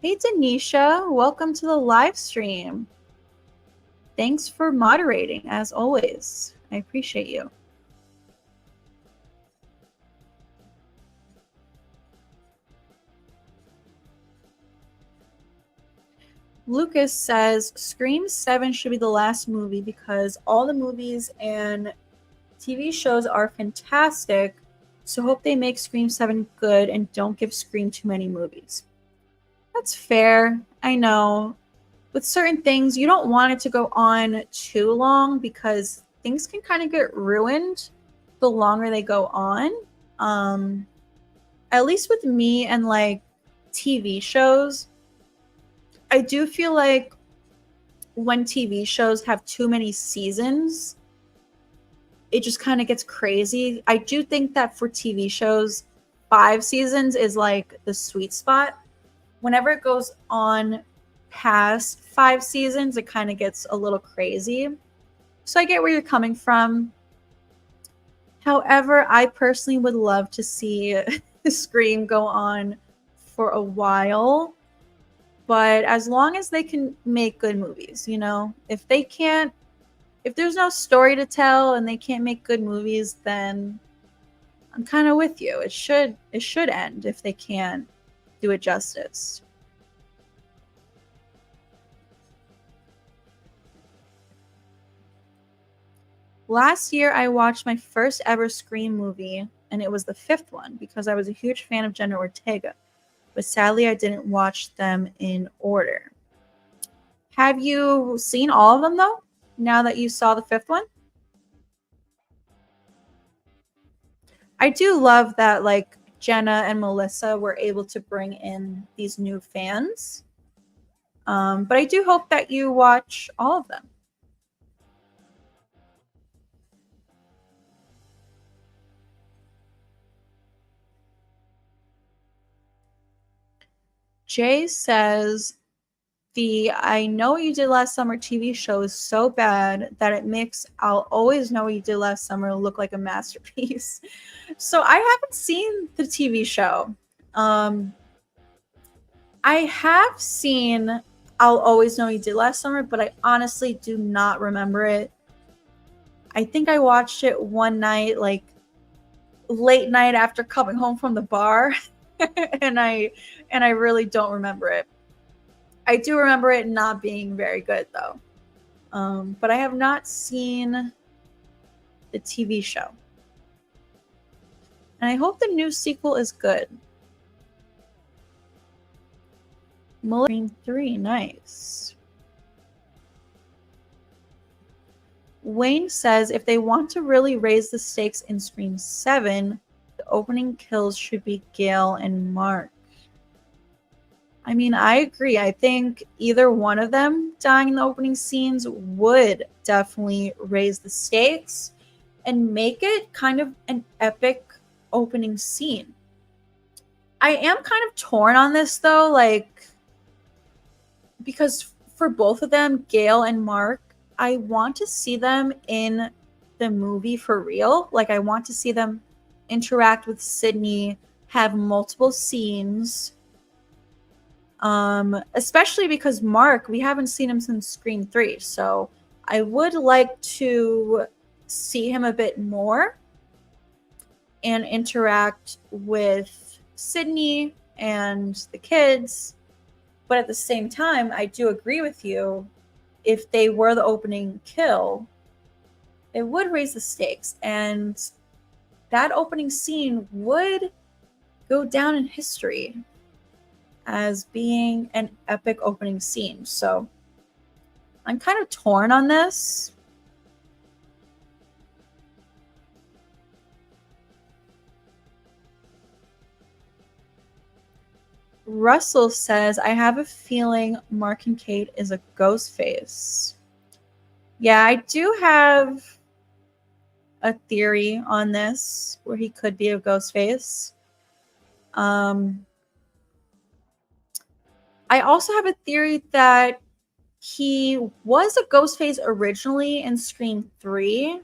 Hey Denisha, welcome to the live stream. Thanks for moderating as always. I appreciate you. Lucas says Scream 7 should be the last movie because all the movies and TV shows are fantastic. So hope they make Scream 7 good and don't give Scream too many movies. That's fair. I know. With certain things, you don't want it to go on too long because things can kind of get ruined the longer they go on. At least with me and like TV shows, I do feel like when TV shows have too many seasons, it just kind of gets crazy. I do think that for TV shows, 5 seasons is like the sweet spot. Whenever it goes on past 5 seasons, it kind of gets a little crazy. So I get where you're coming from. However, I personally would love to see Scream go on for a while. But as long as they can make good movies, you know, if there's no story to tell and they can't make good movies, then I'm kind of with you. It should end if they can't do it justice. Last year, I watched my first ever Scream movie, and it was the 5th one because I was a huge fan of Jenna Ortega. But sadly, I didn't watch them in order. Have you seen all of them, though, now that you saw the 5th one? I do love that, like, Jenna and Melissa were able to bring in these new fans. But I do hope that you watch all of them. Jay says, the I Know What You Did Last Summer TV show is so bad that it makes I'll Always Know What You Did Last Summer look like a masterpiece. So I haven't seen the TV show. I have seen I'll Always Know What You Did Last Summer, but I honestly do not remember it. I think I watched it one night, like late night after coming home from the bar, and I really don't remember it. I do remember it not being very good, though. But I have not seen the TV show. And I hope the new sequel is good. Mulligan 3, nice. Wayne says if they want to really raise the stakes in Scream 7, the opening kills should be Gail and Mark. I mean, I agree. I think either one of them dying in the opening scenes would definitely raise the stakes and make it kind of an epic opening scene. I am kind of torn on this, though, like, because for both of them, Gail and Mark, I want to see them in the movie for real. Like, I want to see them interact with Sydney, have multiple scenes. Especially because Mark, we haven't seen him since Scream 3, so I would like to see him a bit more and interact with Sydney and the kids. But at the same time, I do agree with you. If they were the opening kill, it would raise the stakes, and that opening scene would go down in history as being an epic opening scene. So I'm kind of torn on this. Russell says, I have a feeling Mark and Kate is a Ghostface. Yeah, I do have a theory on this where he could be a Ghostface. I also have a theory that he was a Ghostface originally in Scream 3.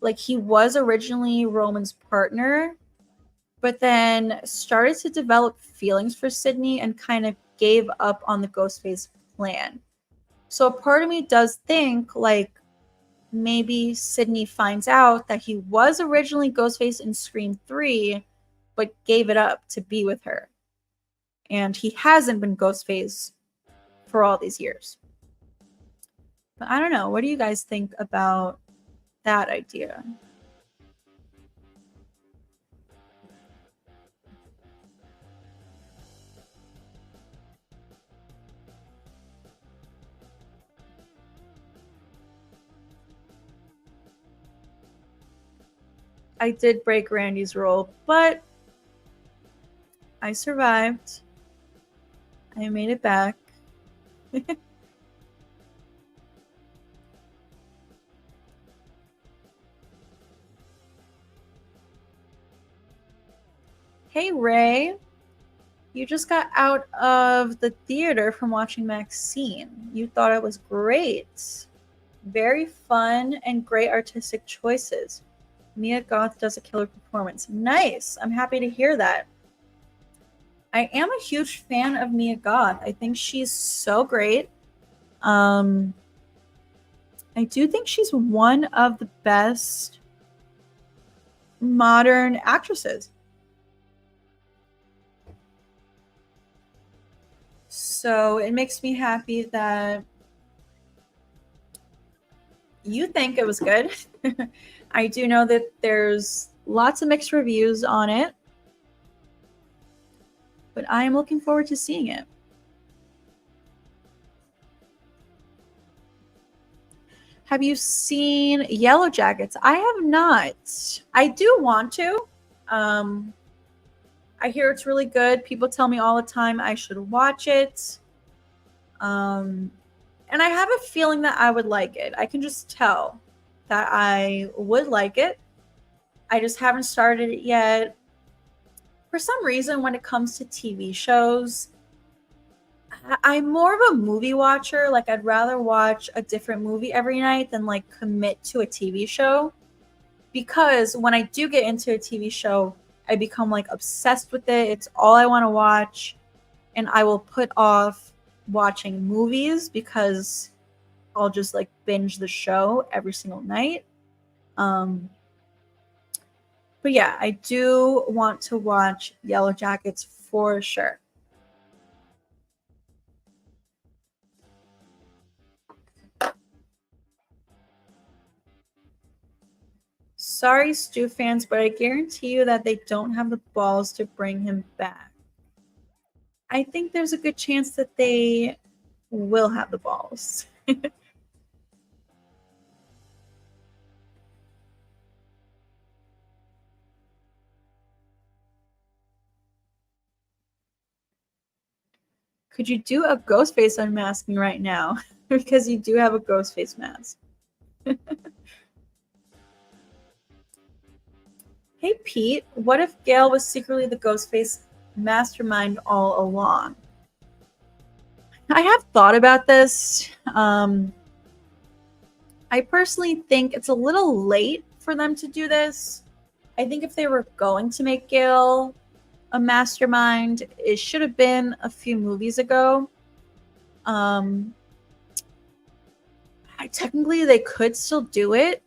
Like, he was originally Roman's partner, but then started to develop feelings for Sydney and kind of gave up on the Ghostface plan. So a part of me does think, like, maybe Sydney finds out that he was originally Ghostface in Scream 3, but gave it up to be with her. And he hasn't been Ghostface for all these years. But I don't know. What do you guys think about that idea? I did break Randy's rule, but I survived. I made it back. Hey, Ray. You just got out of the theater from watching Maxine. You thought it was great. Very fun and great artistic choices. Mia Goth does a killer performance. Nice. I'm happy to hear that. I am a huge fan of Mia Goth. I think she's so great. I do think she's one of the best modern actresses. So it makes me happy that you think it was good. I do know that there's lots of mixed reviews on it, but I am looking forward to seeing it. Have you seen Yellow Jackets? I have not. I do want to. I hear it's really good. People tell me all the time I should watch it. And I have a feeling that I would like it. I can just tell that I would like it. I just haven't started it yet. For some reason, when it comes to TV shows, I'm more of a movie watcher. Like, I'd rather watch a different movie every night than like commit to a TV show. Because when I do get into a TV show, I become like obsessed with it. It's all I want to watch. And I will put off watching movies because I'll just like binge the show every single night. But yeah, I do want to watch Yellow Jackets for sure. Sorry, Stu fans, but I guarantee you that they don't have the balls to bring him back. I think there's a good chance that they will have the balls. Could you do a Ghostface unmasking right now? Because you do have a Ghostface mask. Hey, Pete, what if Gail was secretly the Ghostface mastermind all along? I have thought about this. I personally think it's a little late for them to do this. I think if they were going to make Gail a mastermind, it should have been a few movies ago. Technically, they could still do it.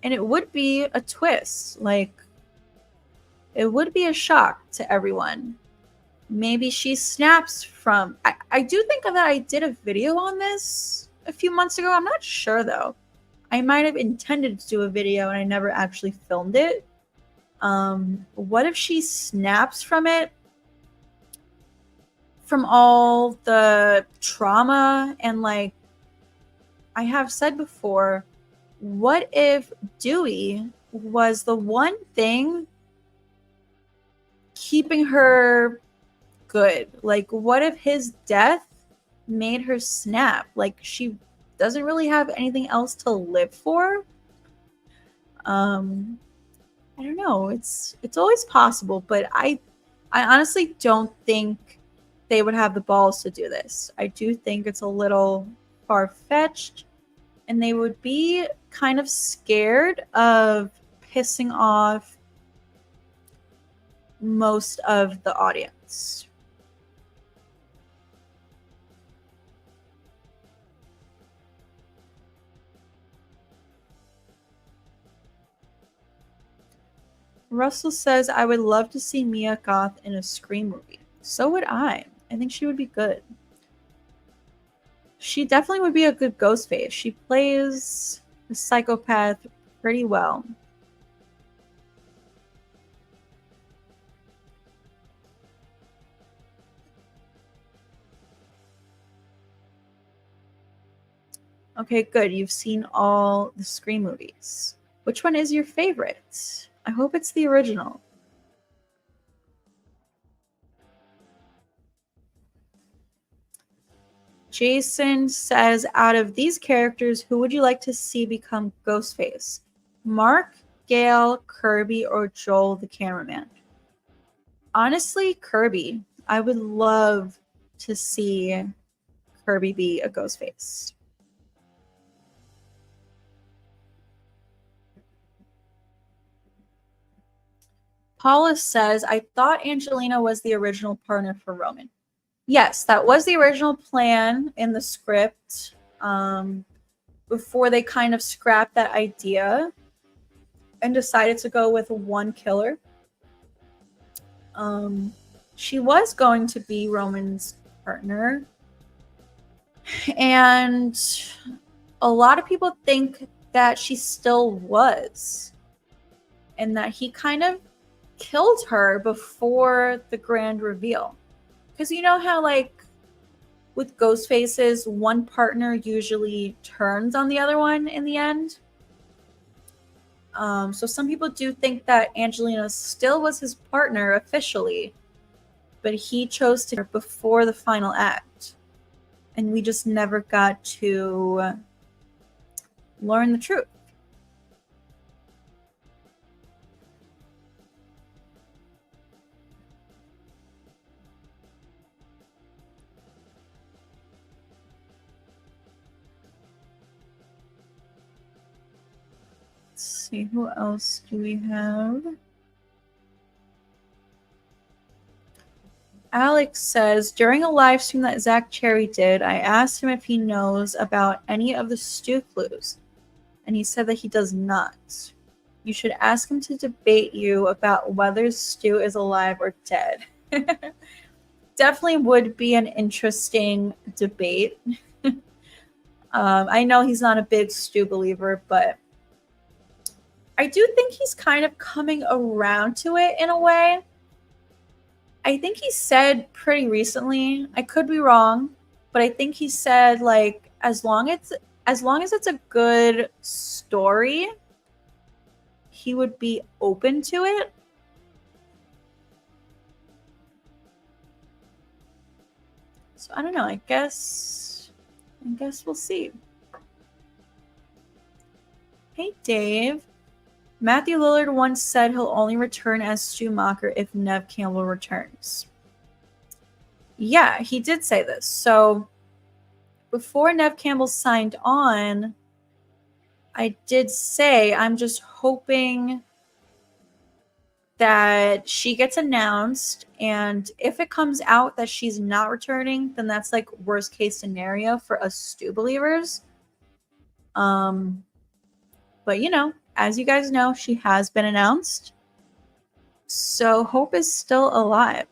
And it would be a twist. Like, it would be a shock to everyone. Maybe she snaps from. I do think that I did a video on this a few months ago. I'm not sure, though. I might have intended to do a video and I never actually filmed it. What if she snaps from it? From all the trauma and, like, I have said before, what if Dewey was the one thing keeping her good? Like, what if his death made her snap? Like, she doesn't really have anything else to live for. I don't know. It's always possible, but I honestly don't think they would have the balls to do this. I do think it's a little far-fetched, and they would be kind of scared of pissing off most of the audience. Russell says, I would love to see Mia Goth in a Scream movie. So would I. I think she would be good. She definitely would be a good Ghostface. She plays a psychopath pretty well. Okay, good. You've seen all the Scream movies. Which one is your favorite? I hope it's the original. Jason says, out of these characters, who would you like to see become Ghostface? Mark, Gail, Kirby, or Joel the cameraman? Honestly, Kirby. I would love to see Kirby be a Ghostface. Paula says, I thought Angelina was the original partner for Roman. Yes, that was the original plan in the script, before they kind of scrapped that idea and decided to go with one killer. She was going to be Roman's partner. And a lot of people think that she still was. And that he kind of killed her before the grand reveal. Because you know how, like, with Ghostfaces, one partner usually turns on the other one in the end? So some people do think that Angelina still was his partner officially, but he chose to before the final act. And we just never got to learn the truth. Let's see, who else do we have? Alex says, during a live stream that Zach Cherry did, I asked him if he knows about any of the Stu clues, and he said that he does not. You should ask him to debate you about whether Stu is alive or dead. Definitely would be an interesting debate. I know he's not a big Stu believer, but I do think he's kind of coming around to it in a way. I think he said pretty recently, I could be wrong, but I think he said, like, as long as it's a good story, he would be open to it. So I don't know, I guess we'll see. Hey Dave. Matthew Lillard once said he'll only return as Stu Macher if Neve Campbell returns. Yeah, he did say this. So before Neve Campbell signed on, I did say I'm just hoping that she gets announced, and if it comes out that she's not returning, then that's like worst case scenario for us Stu believers. But you know, as you guys know, she has been announced. So hope is still alive.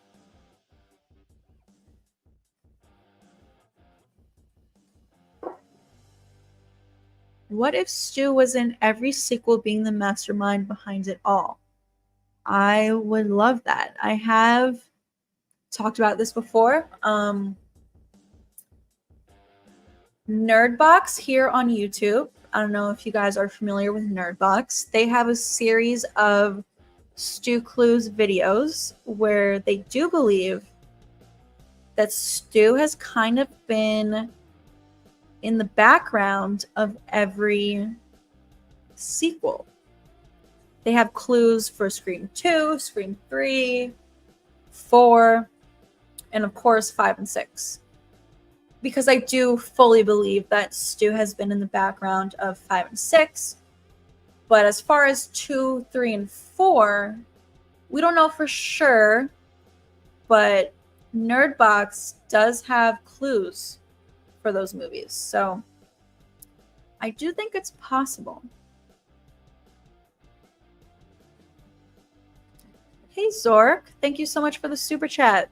What if Stu was in every sequel being the mastermind behind it all? I would love that. I have talked about this before. Nerdbox here on YouTube. I don't know if you guys are familiar with Nerdbox. They have a series of Stu Clues videos where they do believe that Stu has kind of been in the background of every sequel. They have clues for Scream 2, Scream 3, 4, and of course 5 and 6. Because I do fully believe that Stu has been in the background of 5 and 6. But as far as 2, 3, and 4, we don't know for sure. But Nerdbox does have clues for those movies. So I do think it's possible. Hey Zork, thank you so much for the super chat.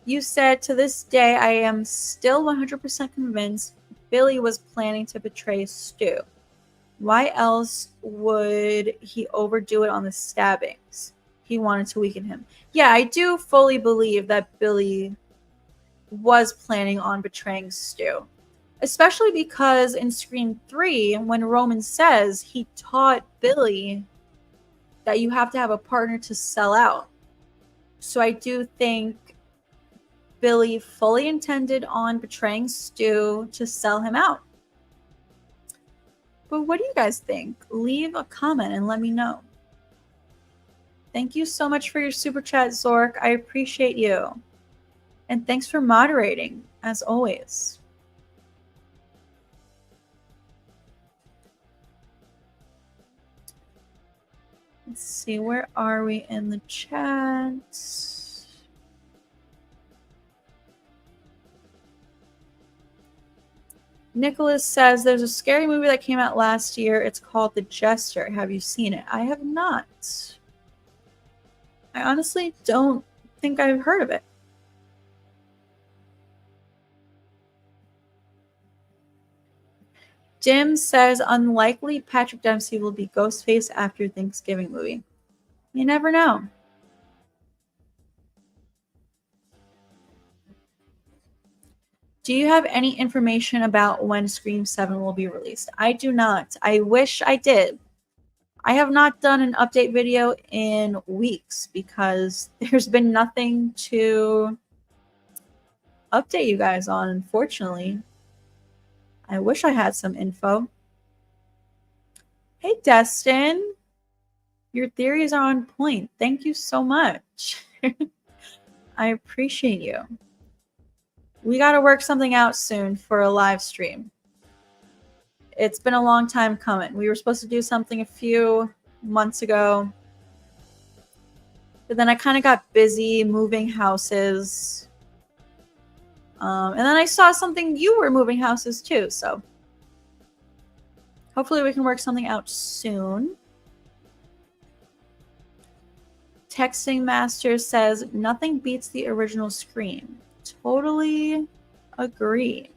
You said, to this day, I am still 100% convinced Billy was planning to betray Stu. Why else would he overdo it on the stabbings? He wanted to weaken him. Yeah, I do fully believe that Billy was planning on betraying Stu. Especially because in Scream 3, when Roman says he taught Billy that you have to have a partner to sell out. So I do think Billy fully intended on betraying Stu to sell him out. But what do you guys think? Leave a comment and let me know. Thank you so much for your super chat, Zork. I appreciate you. And thanks for moderating, as always. Let's see, where are we in the chat? Nicholas says there's a scary movie that came out last year. It's called The Jester. Have you seen it? I have not. I honestly don't think I've heard of it. Dim says unlikely Patrick Dempsey will be Ghostface after Thanksgiving movie. You never know. Do you have any information about when Scream 7 will be released? I do not. I wish I did. I have not done an update video in weeks because there's been nothing to update you guys on, unfortunately. I wish I had some info. Hey, Destin. Your theories are on point. Thank you so much. I appreciate you. We got to work something out soon for a live stream. It's been a long time coming. We were supposed to do something a few months ago, but then I kind of got busy moving houses. And then I saw something you were moving houses too, so hopefully we can work something out soon. Texting Master says nothing beats the original Scream. Totally agree.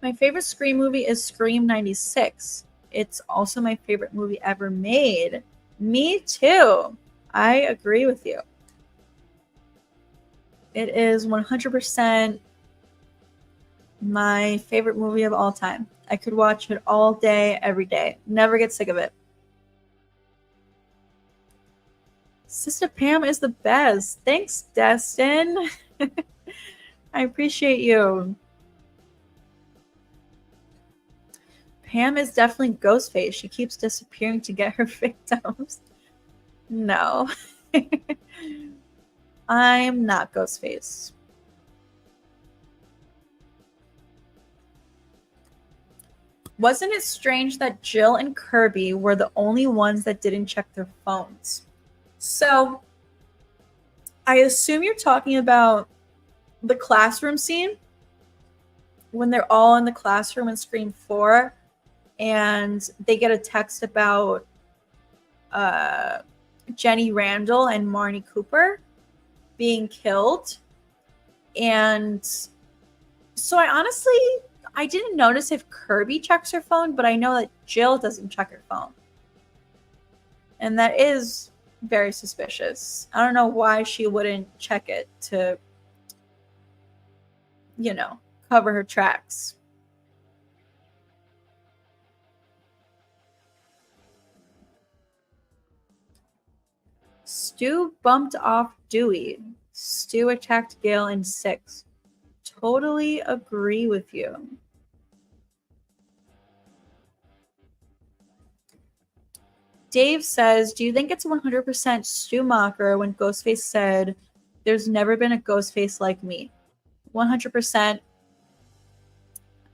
My favorite Scream movie is Scream 96. It's also my favorite movie ever made. Me too. I agree with you. It is 100% my favorite movie of all time. I could watch it all day, every day. Never get sick of it. Sistapam is the best. Thanks, Destin. I appreciate you. Pam is definitely Ghostface. She keeps disappearing to get her victims. No. I'm not Ghostface. Wasn't it strange that Jill and Kirby were the only ones that didn't check their phones? So, I assume you're talking about the classroom scene when they're all in the classroom in Scream 4 and they get a text about Jenny Randall and Marnie Cooper being killed. And so I didn't notice if Kirby checks her phone, but I know that Jill doesn't check her phone. And that is very suspicious. I don't know why she wouldn't check it to, cover her tracks. Stu bumped off Dewey. Stu attacked Gale in 6. Totally agree with you. Dave says, do you think it's 100% Stu Macher when Ghostface said, there's never been a Ghostface like me? 100%.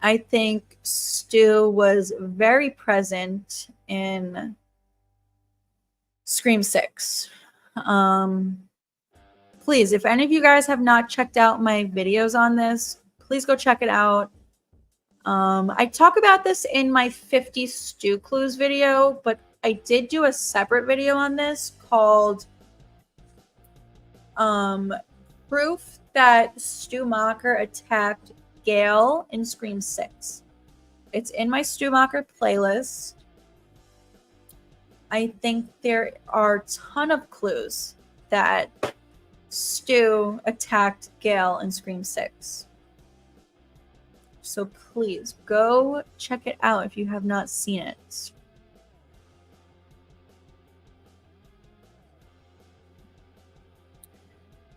I think Stu was very present in Scream 6. Please, if any of you guys have not checked out my videos on this, please go check it out. I talk about this in my 50 Stu Clues video, but I did do a separate video on this called Proof that Stu Macher attacked Gale in Scream 6. It's in my Stu Macher playlist. I think there are a ton of clues that Stu attacked Gale in Scream 6. So please go check it out if you have not seen it.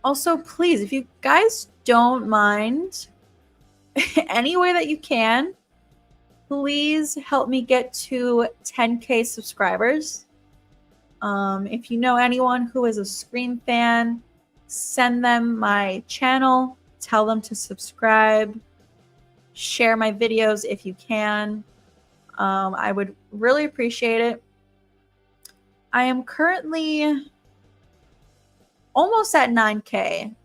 Also, please, if you guys don't mind, any way that you can, please help me get to 10K subscribers. If you know anyone who is a Scream fan, send them my channel, tell them to subscribe, share my videos if you can. I would really appreciate it. I am currently almost at 9K.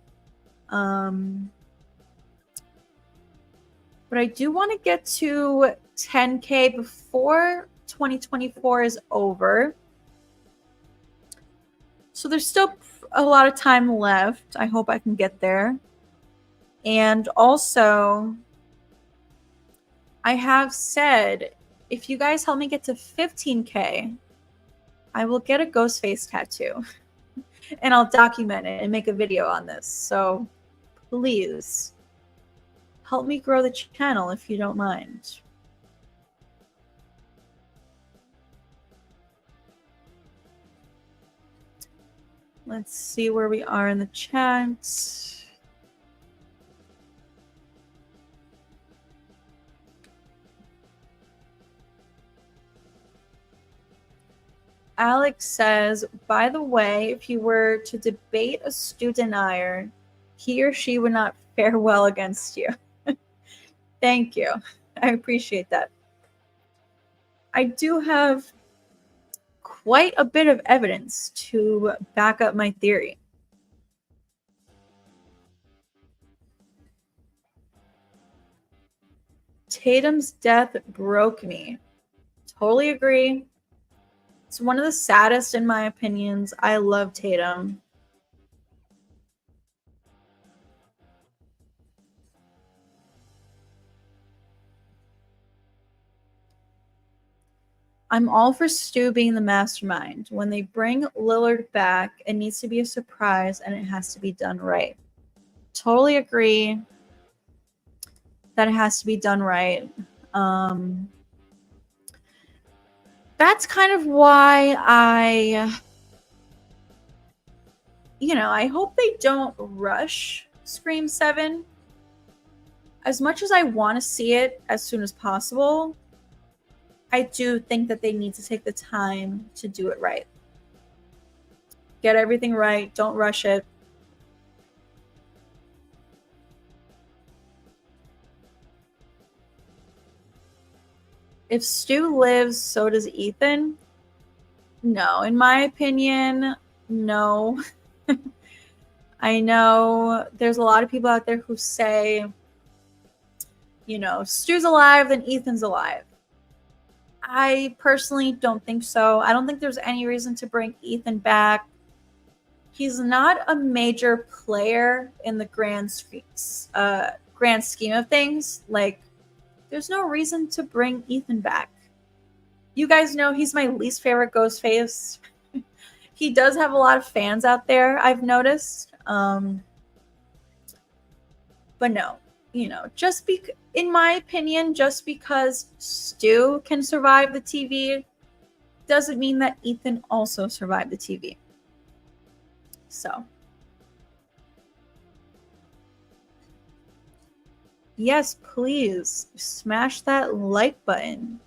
But I do want to get to 10K before 2024 is over. So there's still a lot of time left. I hope I can get there. And also, I have said, if you guys help me get to 15K, I will get a Ghostface tattoo. And I'll document it and make a video on this. So please help me grow the channel if you don't mind. Let's see where we are in the chat. Alex says, by the way, if you were to debate a Stu denier, he or she would not fare well against you. Thank you. I appreciate that. I do have quite a bit of evidence to back up my theory. Tatum's death broke me. Totally agree. It's one of the saddest in my opinions. I love Tatum. I'm all for Stu being the mastermind. When they bring Lillard back, it needs to be a surprise and it has to be done right. Totally agree that it has to be done right. That's kind of why I hope they don't rush Scream 7. As much as I want to see it as soon as possible, I do think that they need to take the time to do it right. Get everything right. Don't rush it. If Stu lives, so does Ethan. No, in my opinion, no. I know there's a lot of people out there who say, Stu's alive, then Ethan's alive. I personally don't think so. I don't think there's any reason to bring Ethan back. He's not a major player in the grand scheme of things. Like, there's no reason to bring Ethan back. You guys know he's my least favorite Ghostface. He does have a lot of fans out there, I've noticed. But no, in my opinion, just because Stu can survive the TV doesn't mean that Ethan also survived the TV. So, yes, please smash that like button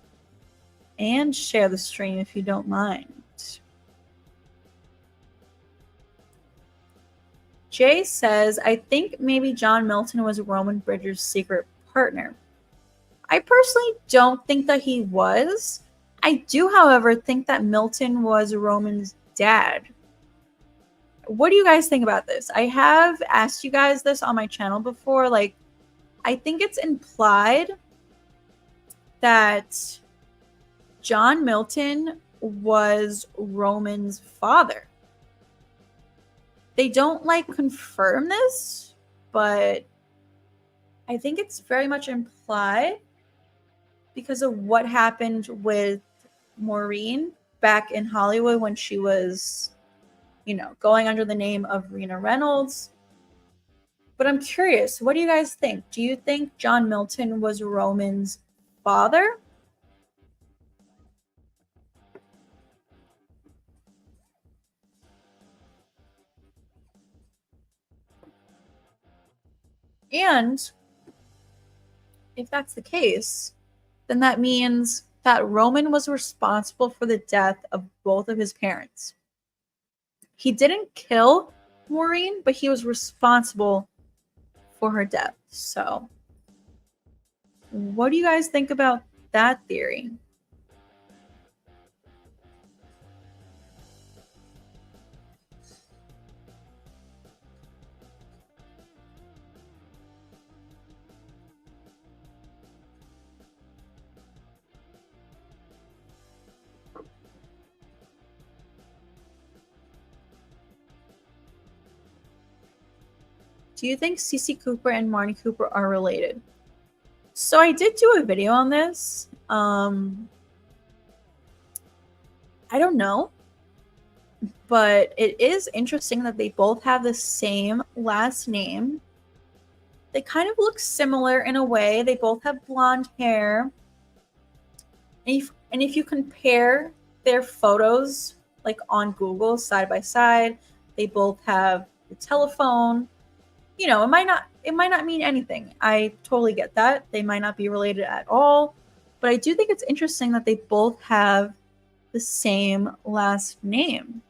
and share the stream if you don't mind. Jay says, I think maybe John Milton was Roman Bridges' secret partner. I personally don't think that he was. I do, however, think that Milton was Roman's dad. What do you guys think about this? I have asked you guys this on my channel before. Like, I think it's implied that John Milton was Roman's father. They don't confirm this, but I think it's very much implied because of what happened with Maureen back in Hollywood when she was, going under the name of Rena Reynolds. But I'm curious, what do you guys think? Do you think John Milton was Roman's father? And if that's the case, then that means that Roman was responsible for the death of both of his parents. He didn't kill Maureen, but he was responsible for her death. So, what do you guys think about that theory? Do you think Cece Cooper and Marnie Cooper are related? So I did do a video on this. I don't know, but it is interesting that they both have the same last name. They kind of look similar in a way. They both have blonde hair. And if you compare their photos like on Google side by side, they both have the telephone. You know, it might not mean anything. I totally get that. They might not be related at all, but I do think it's interesting that they both have the same last name.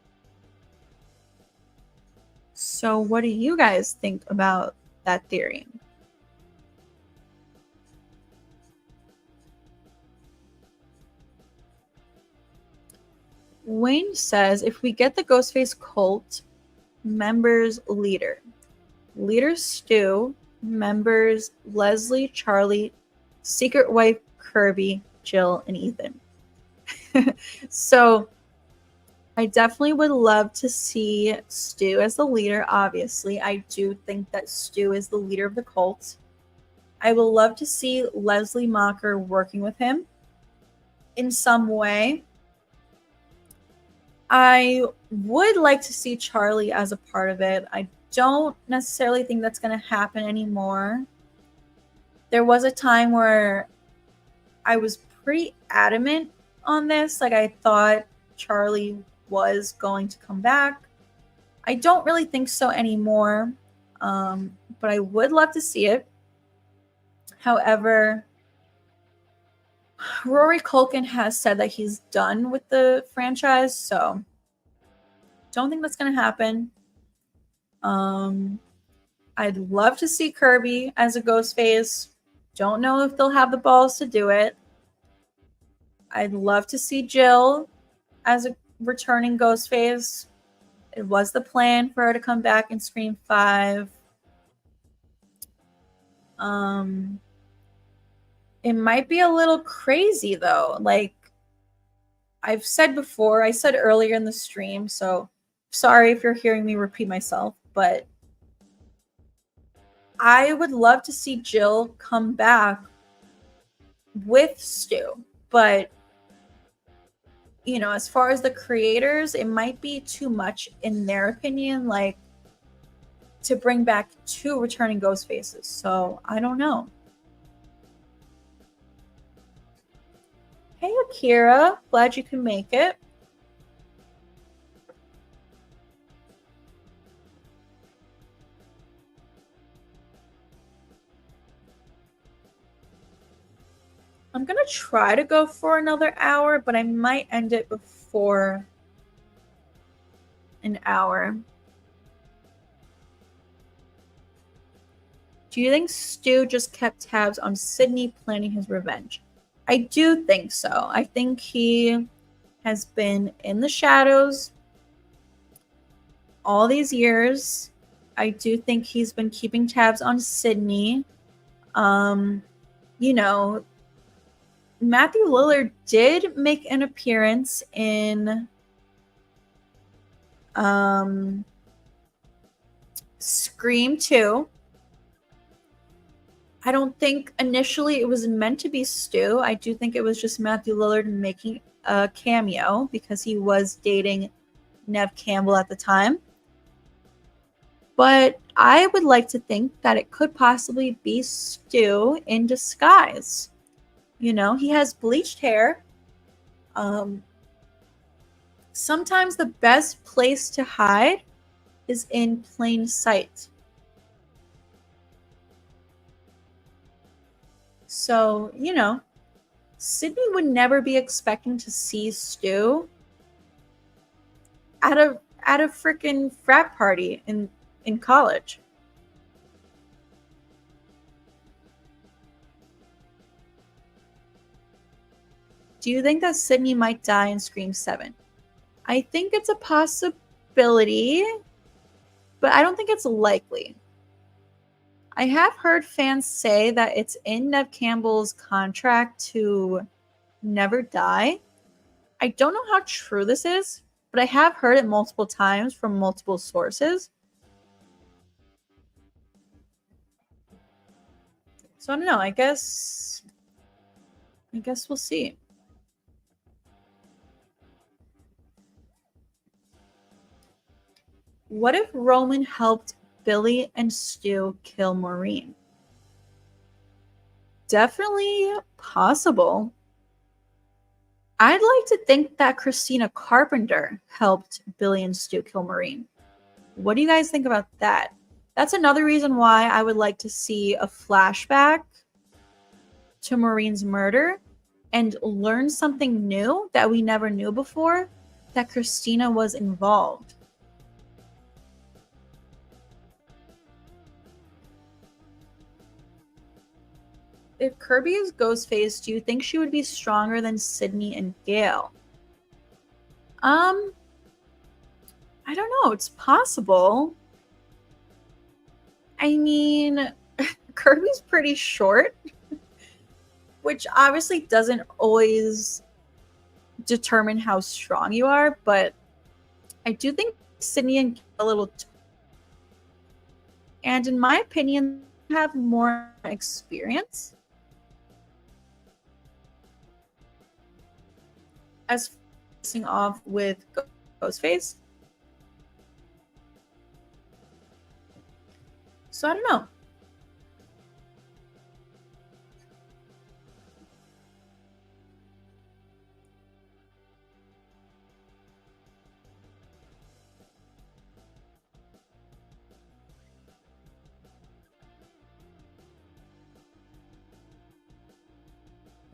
So what do you guys think about that theory? Wayne says, if we get the Ghostface cult, members leader Stu, members Leslie, Charlie, secret wife Kirby, Jill, and Ethan. So I definitely would love to see Stu as the leader. Obviously, I do think that Stu is the leader of the cult. I would love to see Leslie Macher working with him in some way. I would like to see Charlie as a part of it. I don't necessarily think that's going to happen anymore. There was a time where I was pretty adamant on this. Like, I thought Charlie was going to come back. I don't really think so anymore, but I would love to see it. However, Rory Culkin has said that he's done with the franchise, so don't think that's going to happen. I'd love to see Kirby as a Ghostface. Don't know if they'll have the balls to do it. I'd love to see Jill as a returning Ghostface. It was the plan for her to come back in Scream 5. It might be a little crazy though. Like I've said before, I said earlier in the stream, so sorry if you're hearing me repeat myself, but I would love to see Jill come back with Stu. But, you know, as far as the creators, it might be too much in their opinion, like to bring back two returning Ghostfaces. So I don't know. Hey, Akira. Glad you can make it. I'm going to try to go for another hour, but I might end it before an hour. Do you think Stu just kept tabs on Sydney planning his revenge? I do think so. I think he has been in the shadows all these years. I do think he's been keeping tabs on Sydney. You know, Matthew Lillard did make an appearance in Scream 2. I don't think initially it was meant to be Stu. I do think it was just Matthew Lillard making a cameo because he was dating Neve Campbell at the time. But I would like to think that it could possibly be Stu in disguise. You know, he has bleached hair. Sometimes the best place to hide is in plain sight. So, you know, Sydney would never be expecting to see Stu at at a freaking frat party in college. Do you think that Sydney might die in Scream 7? I think it's a possibility, but I don't think it's likely. I have heard fans say that it's in Neve Campbell's contract to never die. I don't know how true this is, but I have heard it multiple times from multiple sources. So I don't know. I guess we'll see. What if Roman helped Billy and Stu kill Maureen? Definitely possible. I'd like to think that Christina Carpenter helped Billy and Stu kill Maureen. What do you guys think about that? That's another reason why I would like to see a flashback to Maureen's murder and learn something new that we never knew before, that Christina was involved. If Kirby is Ghostface, do you think she would be stronger than Sydney and Gail? I don't know. It's possible. I mean, Kirby's pretty short, which obviously doesn't always determine how strong you are, but I do think Sydney and Gail a little and in my opinion have more experience. As facing off with Ghostface. So I don't know.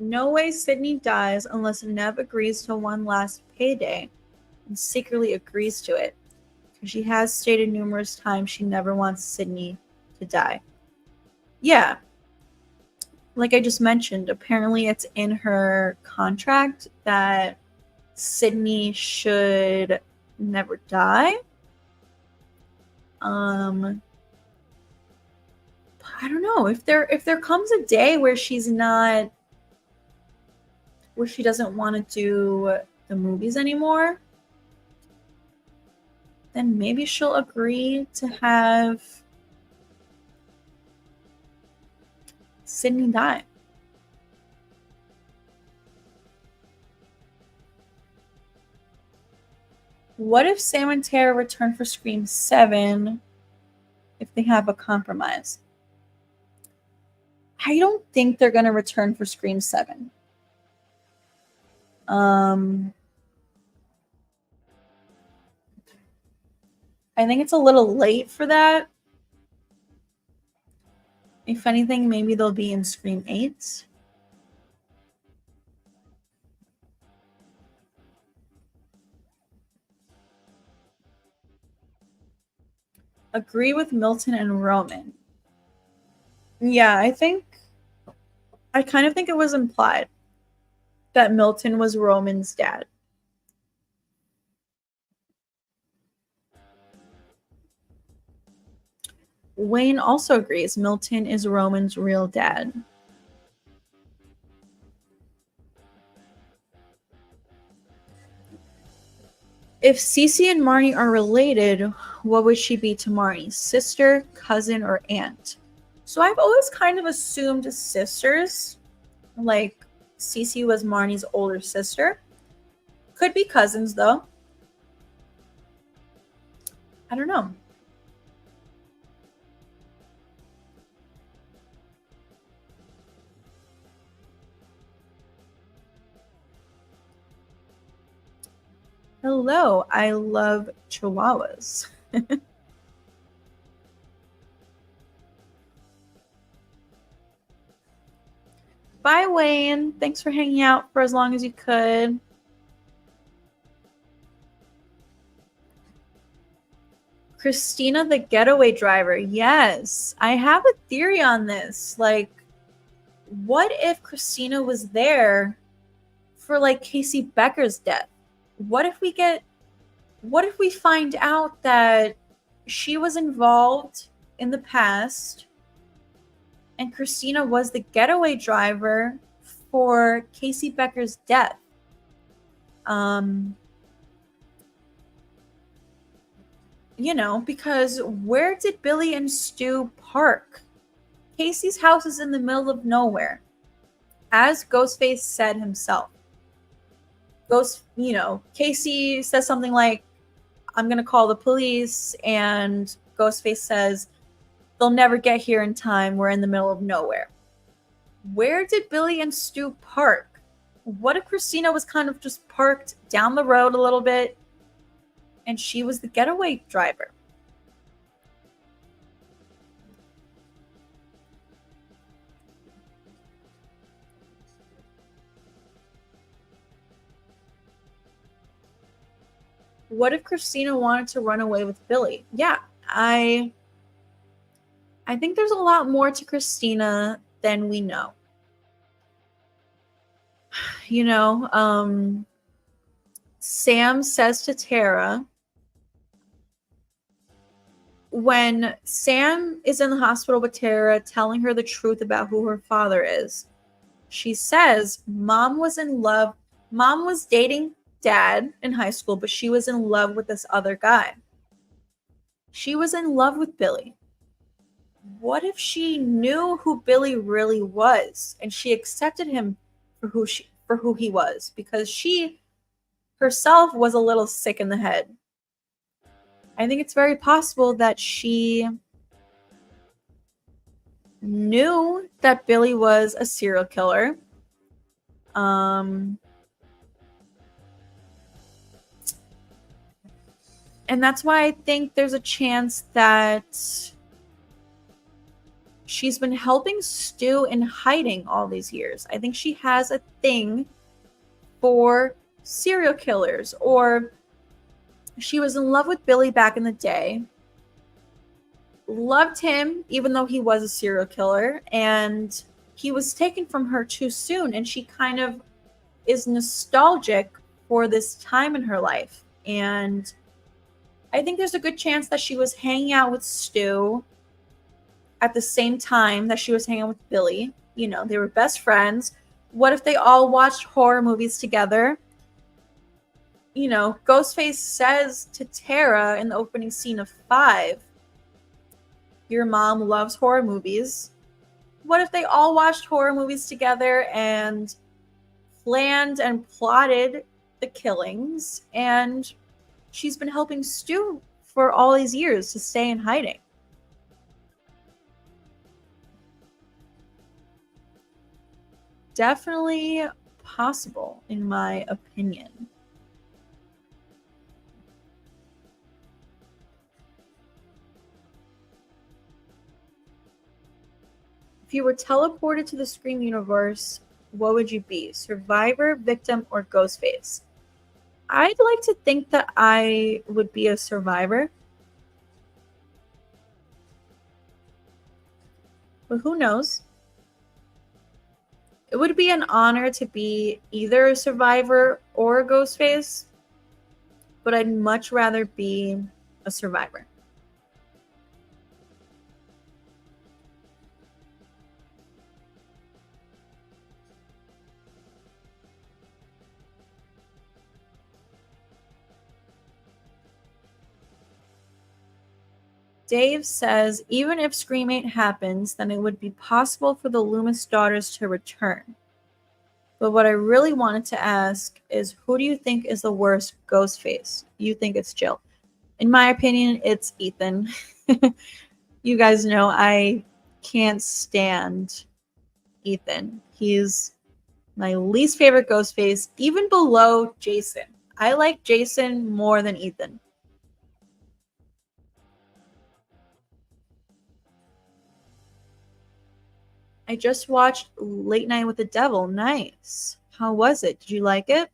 No way Sydney dies unless Neve agrees to one last payday and secretly agrees to it. She has stated numerous times she never wants Sydney to die. Yeah. Like I just mentioned, apparently it's in her contract that Sydney should never die. I don't know. If there comes a day where she doesn't want to do the movies anymore, then maybe she'll agree to have Sydney die. What if Sam and Tara return for Scream 7 if they have a compromise? I don't think they're going to return for Scream 7. I think it's a little late for that. If anything, maybe they'll be in Scream 8. Agree with Milton and Roman. Yeah, I kind of think it was implied that Milton was Roman's dad. Wayne also agrees Milton is Roman's real dad. If Cece and Marnie are related, what would she be to Marnie? Sister, cousin, or aunt? So I've always kind of assumed sisters. Like Cece was Marnie's older sister. Could be cousins though. I don't know. Hello, I love chihuahuas. Bye, Wayne. Thanks for hanging out for as long as you could. Christina the getaway driver. Yes, I have a theory on this. Like, what if Christina was there for like Casey Becker's death? What if we find out that she was involved in the past and Christina was the getaway driver for Casey Becker's death? You know, because where did Billy and Stu park? Casey's house is in the middle of nowhere, as Ghostface said himself. Casey says something like, I'm going to call the police, and Ghostface says, they'll never get here in time. We're in the middle of nowhere. Where did Billy and Stu park? What if Christina was kind of just parked down the road a little bit and she was the getaway driver? What if Christina wanted to run away with Billy? Yeah, I think there's a lot more to Christina than we know. You know, Sam says to Tara, when Sam is in the hospital with Tara telling her the truth about who her father is, she says Mom was in love. Mom was dating Dad in high school, but she was in love with this other guy. She was in love with Billy. What if she knew who Billy really was and she accepted him for who he was, because she herself was a little sick in the head? I think it's very possible that she knew that Billy was a serial killer. And that's why I think there's a chance that she's been helping Stu in hiding all these years. I think she has a thing for serial killers, or she was in love with Billy back in the day, loved him even though he was a serial killer, and he was taken from her too soon, and she kind of is nostalgic for this time in her life. And I think there's a good chance that she was hanging out with Stu at the same time that she was hanging out with Billy. You know, they were best friends. What if they all watched horror movies together? You know, Ghostface says to Tara in the opening scene of 5, your mom loves horror movies. What if they all watched horror movies together and planned and plotted the killings, and she's been helping Stu for all these years to stay in hiding? Definitely possible, in my opinion. If you were teleported to the Scream universe, what would you be? Survivor, victim, or Ghostface? I'd like to think that I would be a survivor. But who knows? It would be an honor to be either a survivor or a Ghostface, but I'd much rather be a survivor. Dave says, even if Scream 8 happens, then it would be possible for the Loomis daughters to return. But what I really wanted to ask is, who do you think is the worst Ghostface? You think it's Jill? In my opinion, it's Ethan. You guys know I can't stand Ethan. He's my least favorite Ghostface, even below Jason. I like Jason more than Ethan. I just watched Late Night with the Devil. Nice. How was it? Did you like it?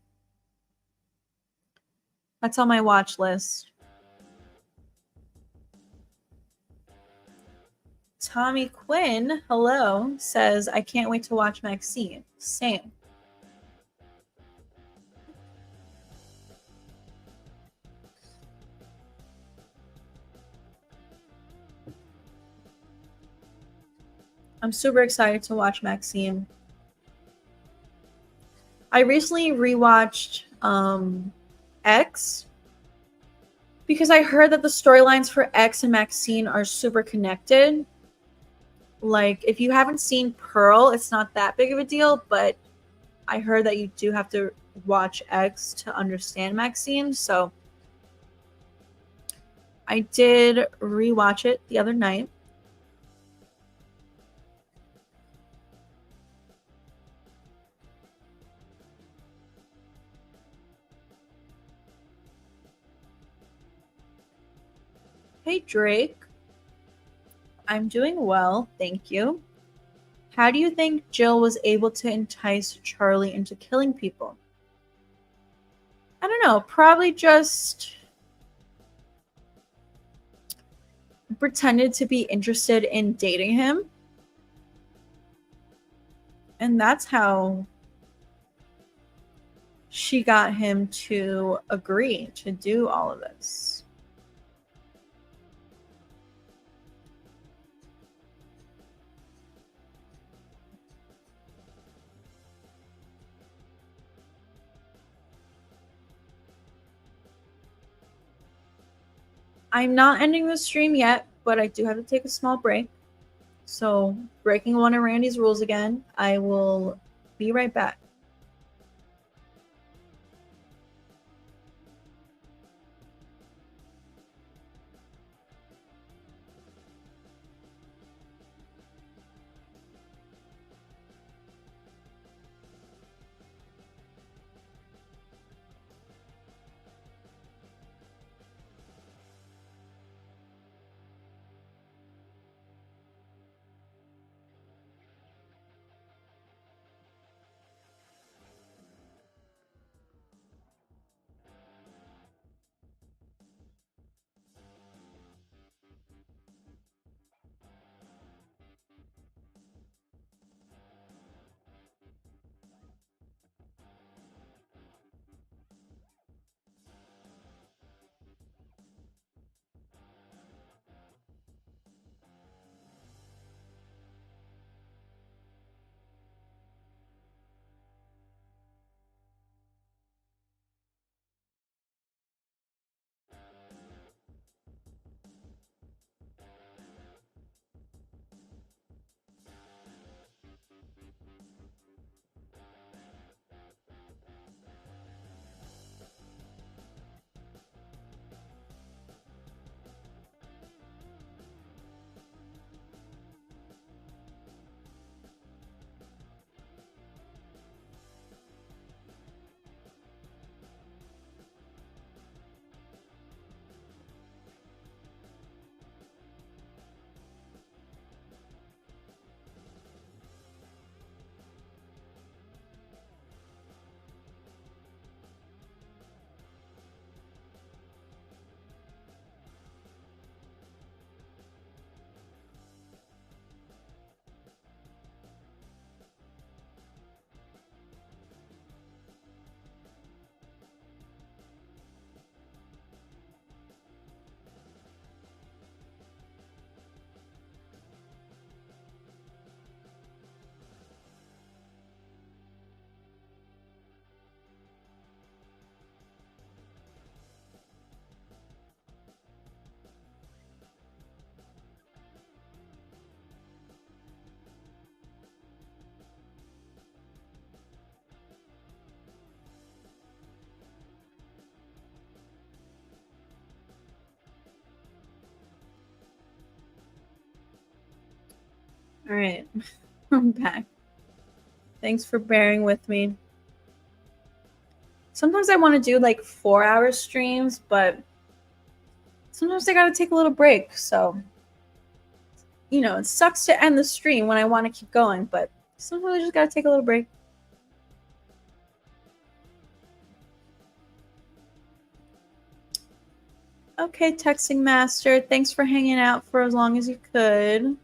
That's on my watch list. Tommy Quinn, hello, says, I can't wait to watch Maxine. Same. I'm super excited to watch Maxine. I recently rewatched X because I heard that the storylines for X and Maxine are super connected. Like, if you haven't seen Pearl, it's not that big of a deal, but I heard that you do have to watch X to understand Maxine, so I did rewatch it the other night. Hey, Drake. I'm doing well, thank you. How do you think Jill was able to entice Charlie into killing people? I don't know, probably just pretended to be interested in dating him. And that's how she got him to agree to do all of this. I'm not ending the stream yet, but I do have to take a small break. So, breaking one of Randy's rules again, I will be right back. All right, I'm back. Thanks for bearing with me. Sometimes I want to do like 4-hour streams, but sometimes I gotta take a little break. So, you know, it sucks to end the stream when I want to keep going, but sometimes I just gotta take a little break. Okay, Texting Master, thanks for hanging out for as long as you could.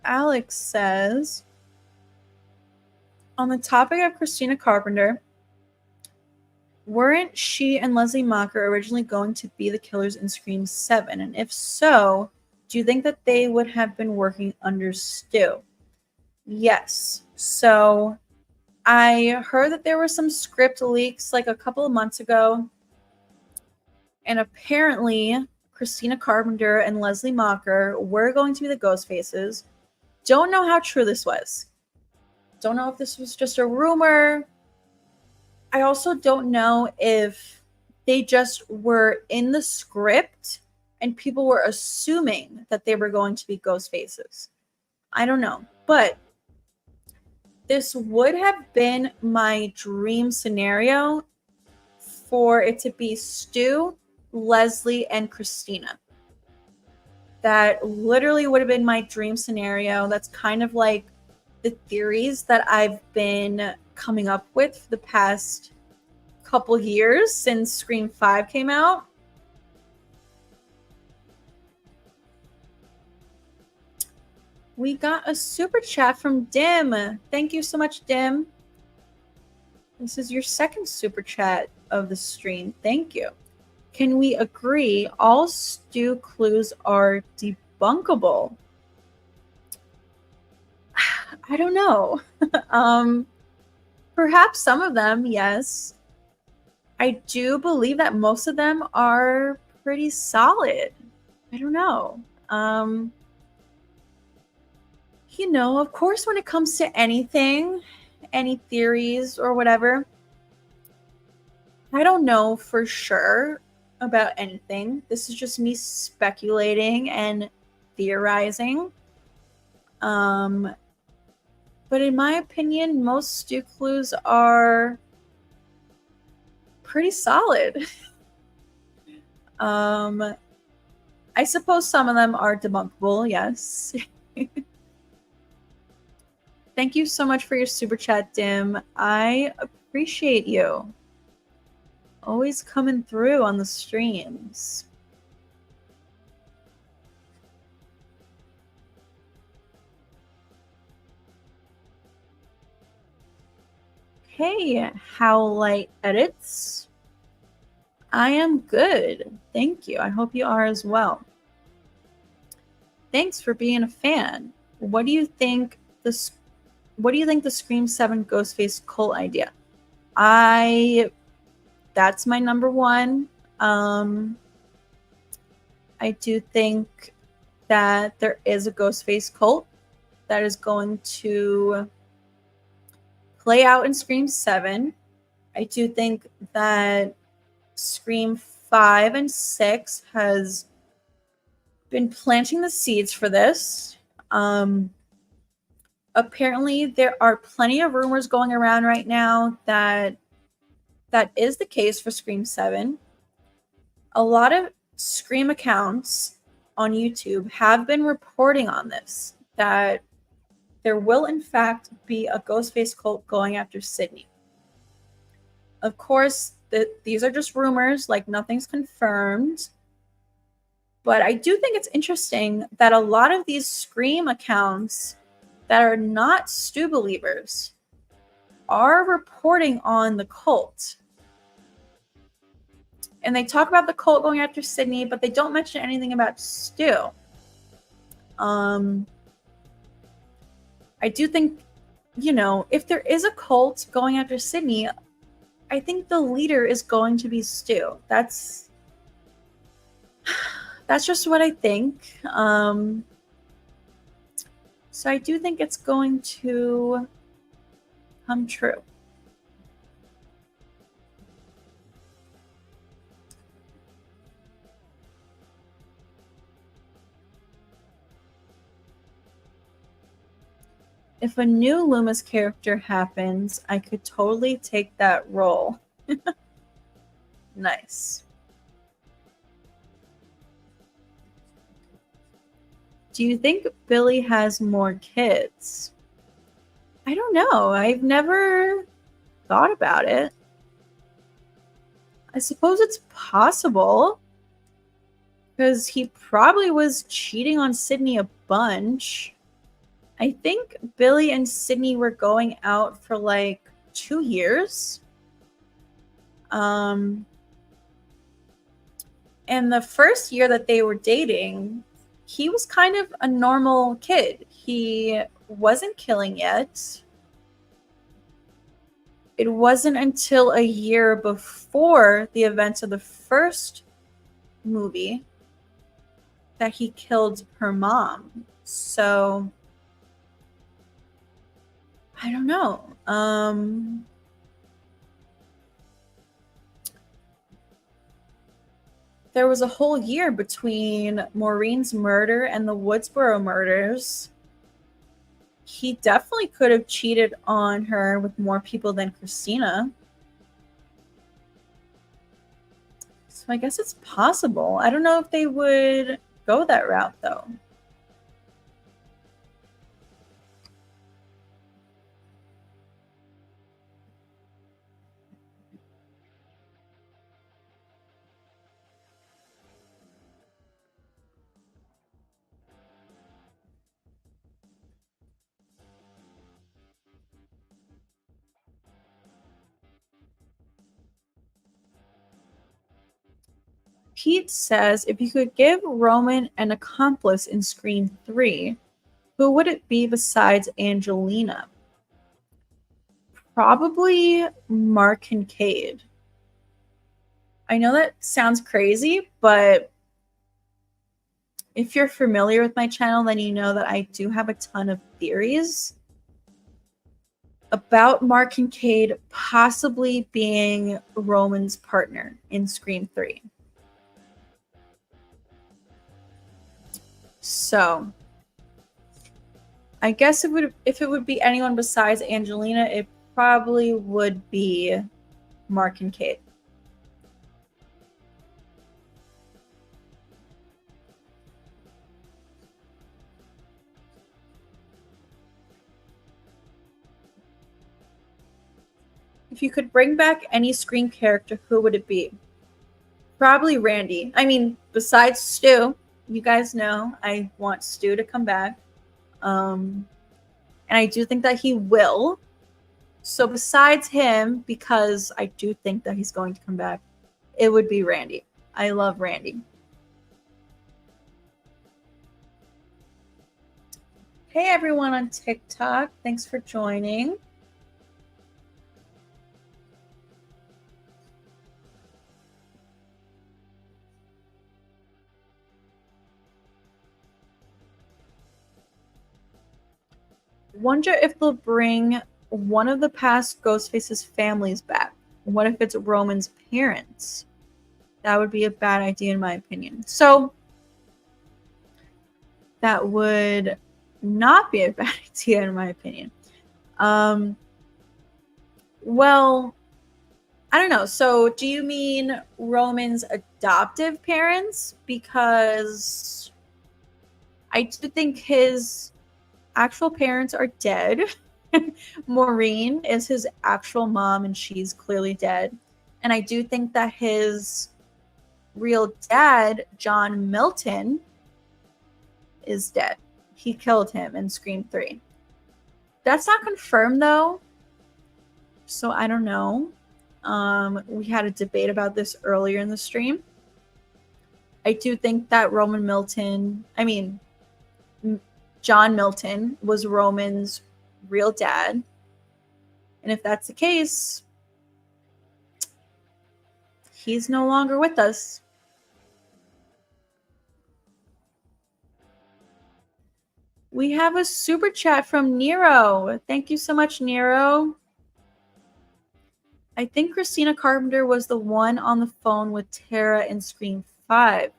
Alex says, on the topic of Christina Carpenter, weren't she and Leslie Macher originally going to be the killers in Scream 7? And if so, do you think that they would have been working under Stu? Yes. So I heard that there were some script leaks like a couple of months ago. And apparently Christina Carpenter and Leslie Macher were going to be the Ghostfaces. Don't know how true this was. Don't know if this was just a rumor. I also don't know if they just were in the script and people were assuming that they were going to be Ghostfaces. I don't know. But this would have been my dream scenario for it to be Stu, Leslie, and Christina. That literally would have been my dream scenario. That's kind of like the theories that I've been coming up with for the past couple years since Scream 5 came out. We got a super chat from Dim. Thank you so much, Dim. This is your second super chat of the stream. Thank you. Can we agree all Stu clues are debunkable? I don't know. Perhaps some of them, yes. I do believe that most of them are pretty solid. I don't know. You know, of course, when it comes to anything, any theories or whatever, I don't know for sure about anything. This is just me speculating and theorizing. But in my opinion, most Stu clues are pretty solid. I suppose some of them are debunkable, yes. Thank you so much for your super chat, Dim. I appreciate you. Always coming through on the streams. Hey, How Light Edits. I am good. Thank you. I hope you are as well. Thanks for being a fan. What do you think the Scream 7 Ghostface cult idea? That's my number one. I do think that there is a Ghostface cult that is going to play out in Scream 7. I do think that Scream 5 and 6 has been planting the seeds for this. Apparently, there are plenty of rumors going around right now that is the case for Scream 7. A lot of Scream accounts on YouTube have been reporting on this, that there will in fact be a Ghostface cult going after Sydney. Of course, these are just rumors, like nothing's confirmed. But I do think it's interesting that a lot of these Scream accounts that are not Stu believers are reporting on the cult. And they talk about the cult going after Sydney, but they don't mention anything about Stu. I do think, you know, if there is a cult going after Sydney, I think the leader is going to be Stu. That's just what I think. So I do think it's going to come true. If a new Loomis character happens, I could totally take that role. Nice. Do you think Billy has more kids? I don't know. I've never thought about it. I suppose it's possible, because he probably was cheating on Sydney a bunch. I think Billy and Sydney were going out for like 2 years. And the first year that they were dating, he was kind of a normal kid. He wasn't killing yet. It wasn't until a year before the events of the first movie that he killed her mom. So I don't know. There was a whole year between Maureen's murder and the Woodsboro murders. He definitely could have cheated on her with more people than Christina. So I guess it's possible. I don't know if they would go that route, though. Pete says, if you could give Roman an accomplice in Scream 3, who would it be besides Angelina? Probably Mark Kincaid. I know that sounds crazy, but if you're familiar with my channel, then you know that I do have a ton of theories about Mark Kincaid possibly being Roman's partner in Scream 3. So I guess if it would be anyone besides Angelina, it probably would be Mark Kincaid. If you could bring back any Scream character, who would it be? Probably Randy. I mean, besides Stu, you guys know I want Stu to come back. And I do think that he will. So besides him, because I do think that he's going to come back, it would be Randy. I love Randy. Hey everyone on TikTok, thanks for joining. Wonder if they'll bring one of the past Ghostface's families back. What if it's Roman's parents? That would be a bad idea in my opinion. So that would not be a bad idea in my opinion. Well, I don't know. So do you mean Roman's adoptive parents? Because I do think his actual parents are dead. Maureen is his actual mom, and she's clearly dead. And I do think that his real dad, John Milton, is dead. He killed him in Scream 3. That's not confirmed, though. So I don't know. We had a debate about this earlier in the stream. I do think that John Milton was Roman's real dad. And if that's the case, he's no longer with us. We have a super chat from Nero. Thank you so much, Nero. I think Christina Carpenter was the one on the phone with Tara in Scream 5,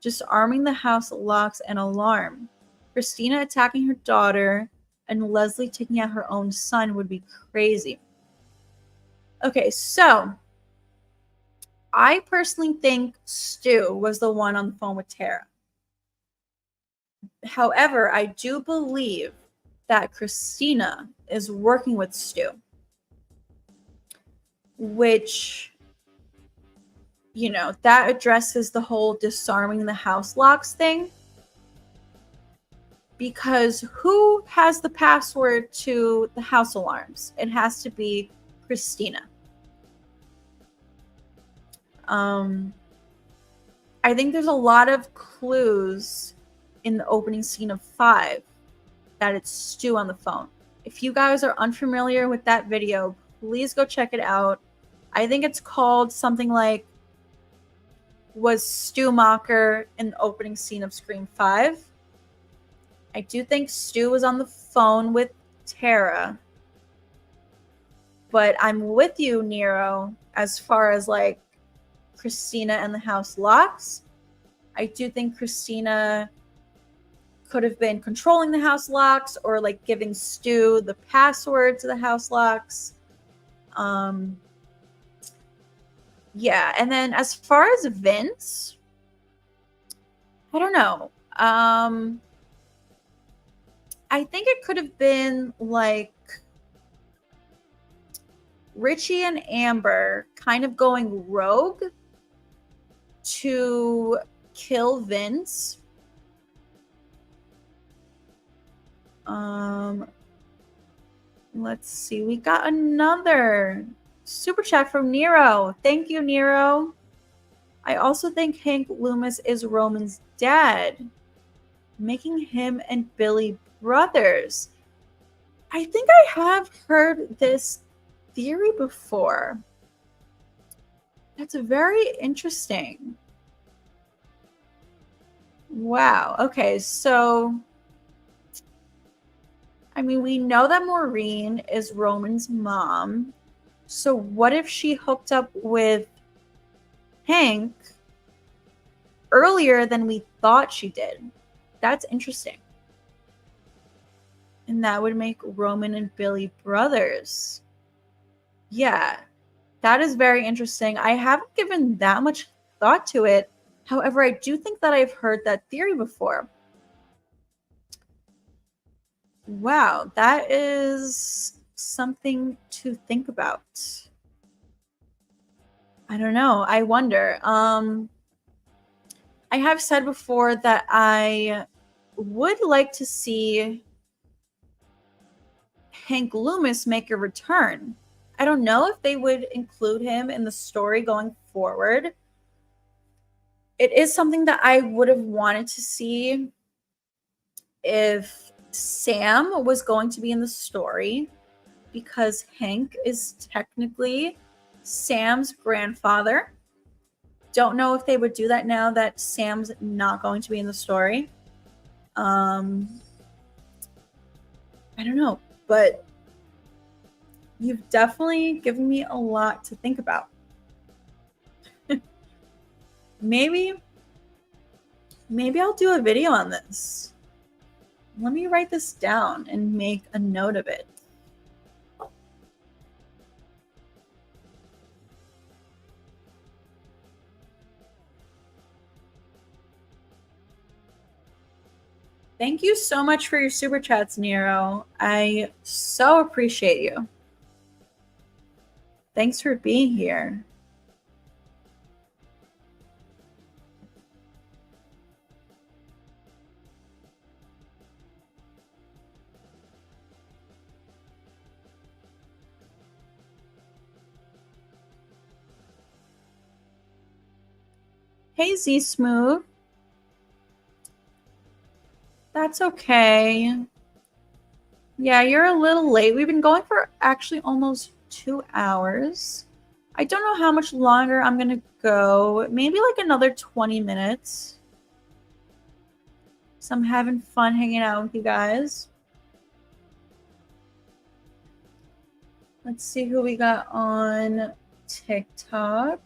just arming the house locks and alarm. Christina attacking her daughter and Leslie taking out her own son would be crazy. Okay, so I personally think Stu was the one on the phone with Tara. However, I do believe that Christina is working with Stu, which, you know, that addresses the whole disarming the house locks thing. because who has the password to the house alarms? It has to be Christina. I think there's a lot of clues in the opening scene of 5 that it's Stu on the phone. If you guys are unfamiliar with that video, please go check it out. I think it's called something like, was Stu Macher in the opening scene of Scream 5? I do think Stu was on the phone with Tara. But I'm with you, Nero, as far as like Christina and the house locks. I do think Christina could have been controlling the house locks or like giving Stu the password to the house locks. Yeah, and then as far as Vince, I don't know. I think it could have been like Richie and Amber kind of going rogue to kill Vince. Let's see. We got another super chat from Nero. Thank you, Nero. I also think Hank Loomis is Roman's dad, making him and Billy brothers. I think I have heard this theory before. That's very interesting. Wow. Okay, so I mean, we know that Maureen is Roman's mom. So what if she hooked up with Hank earlier than we thought she did? That's interesting. And that would make Roman and Billy brothers. Yeah, that is very interesting. I haven't given that much thought to it. However, I do think that I've heard that theory before. Wow, that is something to think about. I don't know. I wonder. I have said before that I would like to see Hank Loomis make a return. I don't know if they would include him in the story going forward. It is something that I would have wanted to see if Sam was going to be in the story, because Hank is technically Sam's grandfather. Don't know if they would do that now that Sam's not going to be in the story. I don't know, but you've definitely given me a lot to think about. Maybe I'll do a video on this. Let me write this down and make a note of it. Thank you so much for your super chats, Nero. I so appreciate you. Thanks for being here. Hey, Z Smooth. That's okay. Yeah, you're a little late. We've been going for actually almost 2 hours. I don't know how much longer I'm going to go. Maybe like another 20 minutes. So I'm having fun hanging out with you guys. Let's see who we got on TikTok.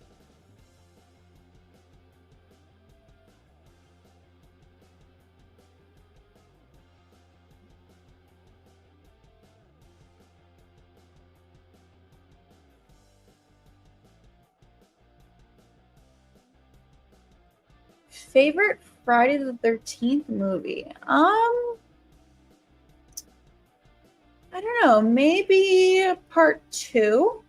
Favorite Friday the 13th movie? I don't know. Maybe part 2.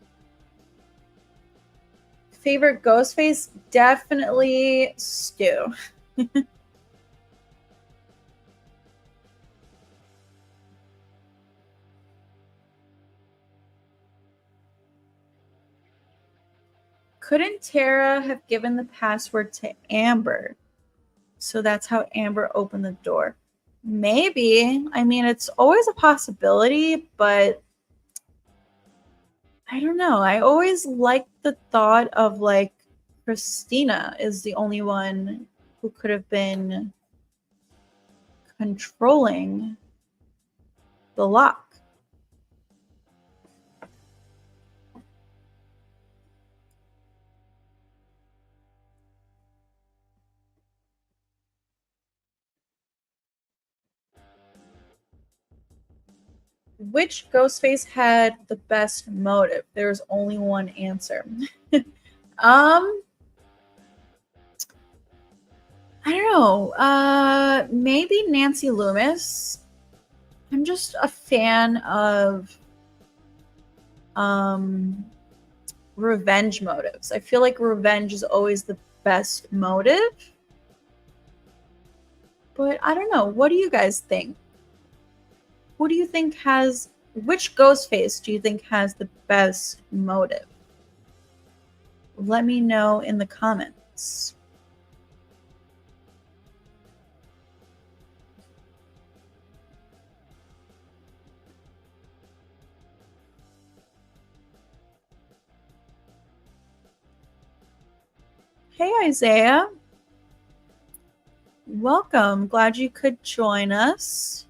Favorite Ghostface? Definitely Stu. Couldn't Tara have given the password to Amber? So that's how Amber opened the door. Maybe. I mean, it's always a possibility, but I don't know. I always like the thought of like Christina is the only one who could have been controlling the lock. Which Ghostface had the best motive? There's only one answer. I don't know. Maybe Nancy Loomis. I'm just a fan of revenge motives. I feel like revenge is always the best motive. But I don't know. What do you guys think? Who do you think has, which Ghostface do you think has the best motive? Let me know in the comments. Hey, Isaiah. Welcome. Glad you could join us.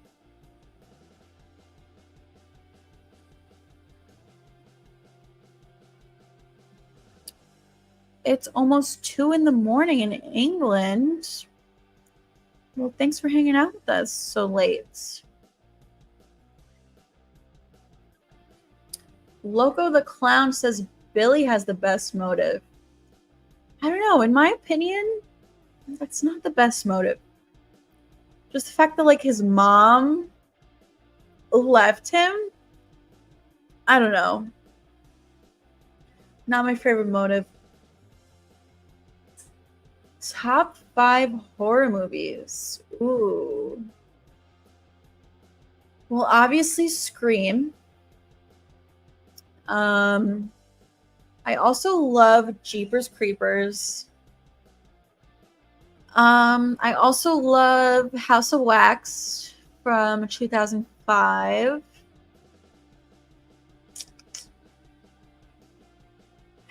It's almost 2 in the morning in England. Well, thanks for hanging out with us so late. Loco the Clown says Billy has the best motive. I don't know. In my opinion, that's not the best motive. Just the fact that, like, his mom left him. I don't know. Not my favorite motive. Top 5 horror movies. Ooh. Well, obviously Scream. I also love Jeepers Creepers. I also love House of Wax from 2005.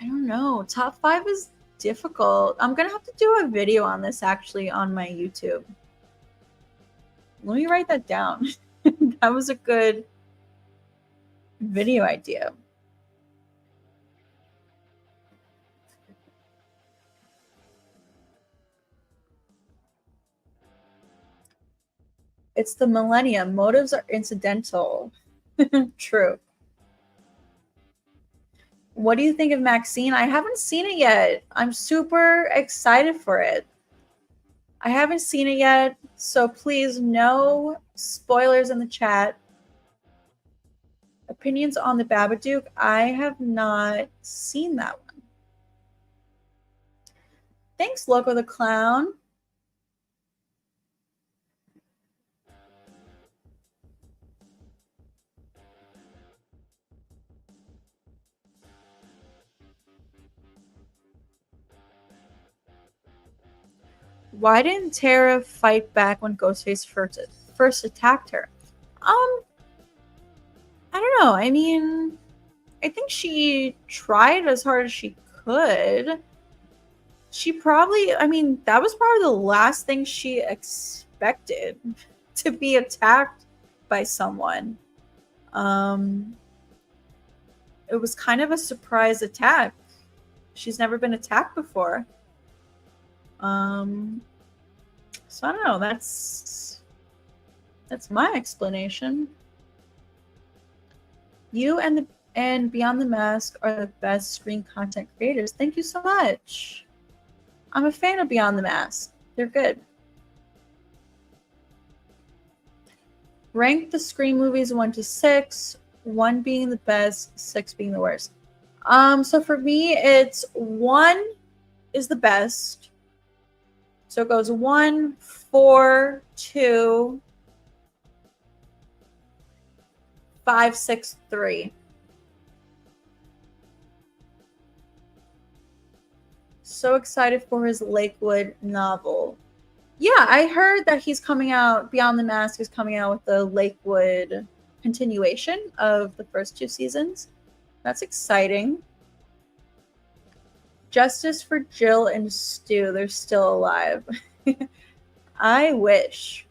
I don't know. Top 5 is difficult. I'm gonna have to do a video on this actually on my YouTube. Let me write that down. That was a good video idea. It's the millennium. Motives are incidental. True. What do you think of Maxine? I haven't seen it yet. I'm super excited for it. I haven't seen it yet, so please no spoilers in the chat. Opinions on the Babadook? I have not seen that one. Thanks, Loco the Clown. Why didn't Tara fight back when Ghostface first attacked her? I don't know. I mean, I think she tried as hard as she could. She probably, I mean, that was probably the last thing she expected, to be attacked by someone. It was kind of a surprise attack. She's never been attacked before. So I don't know. That's my explanation. You and Beyond the Mask are the best screen content creators. Thank you so much. I'm a fan of Beyond the Mask. They're good. Rank the Scream movies 1 to 6, 1 being the best, 6 being the worst. So for me, it's 1 is the best. So it goes 1, 4, 2, 5, 6, 3. So excited for his Lakewood novel. Yeah, I heard that he's coming out, Beyond the Mask is coming out with the Lakewood continuation of the first 2 seasons. That's exciting. Justice for Jill and Stu, they're still alive. I wish.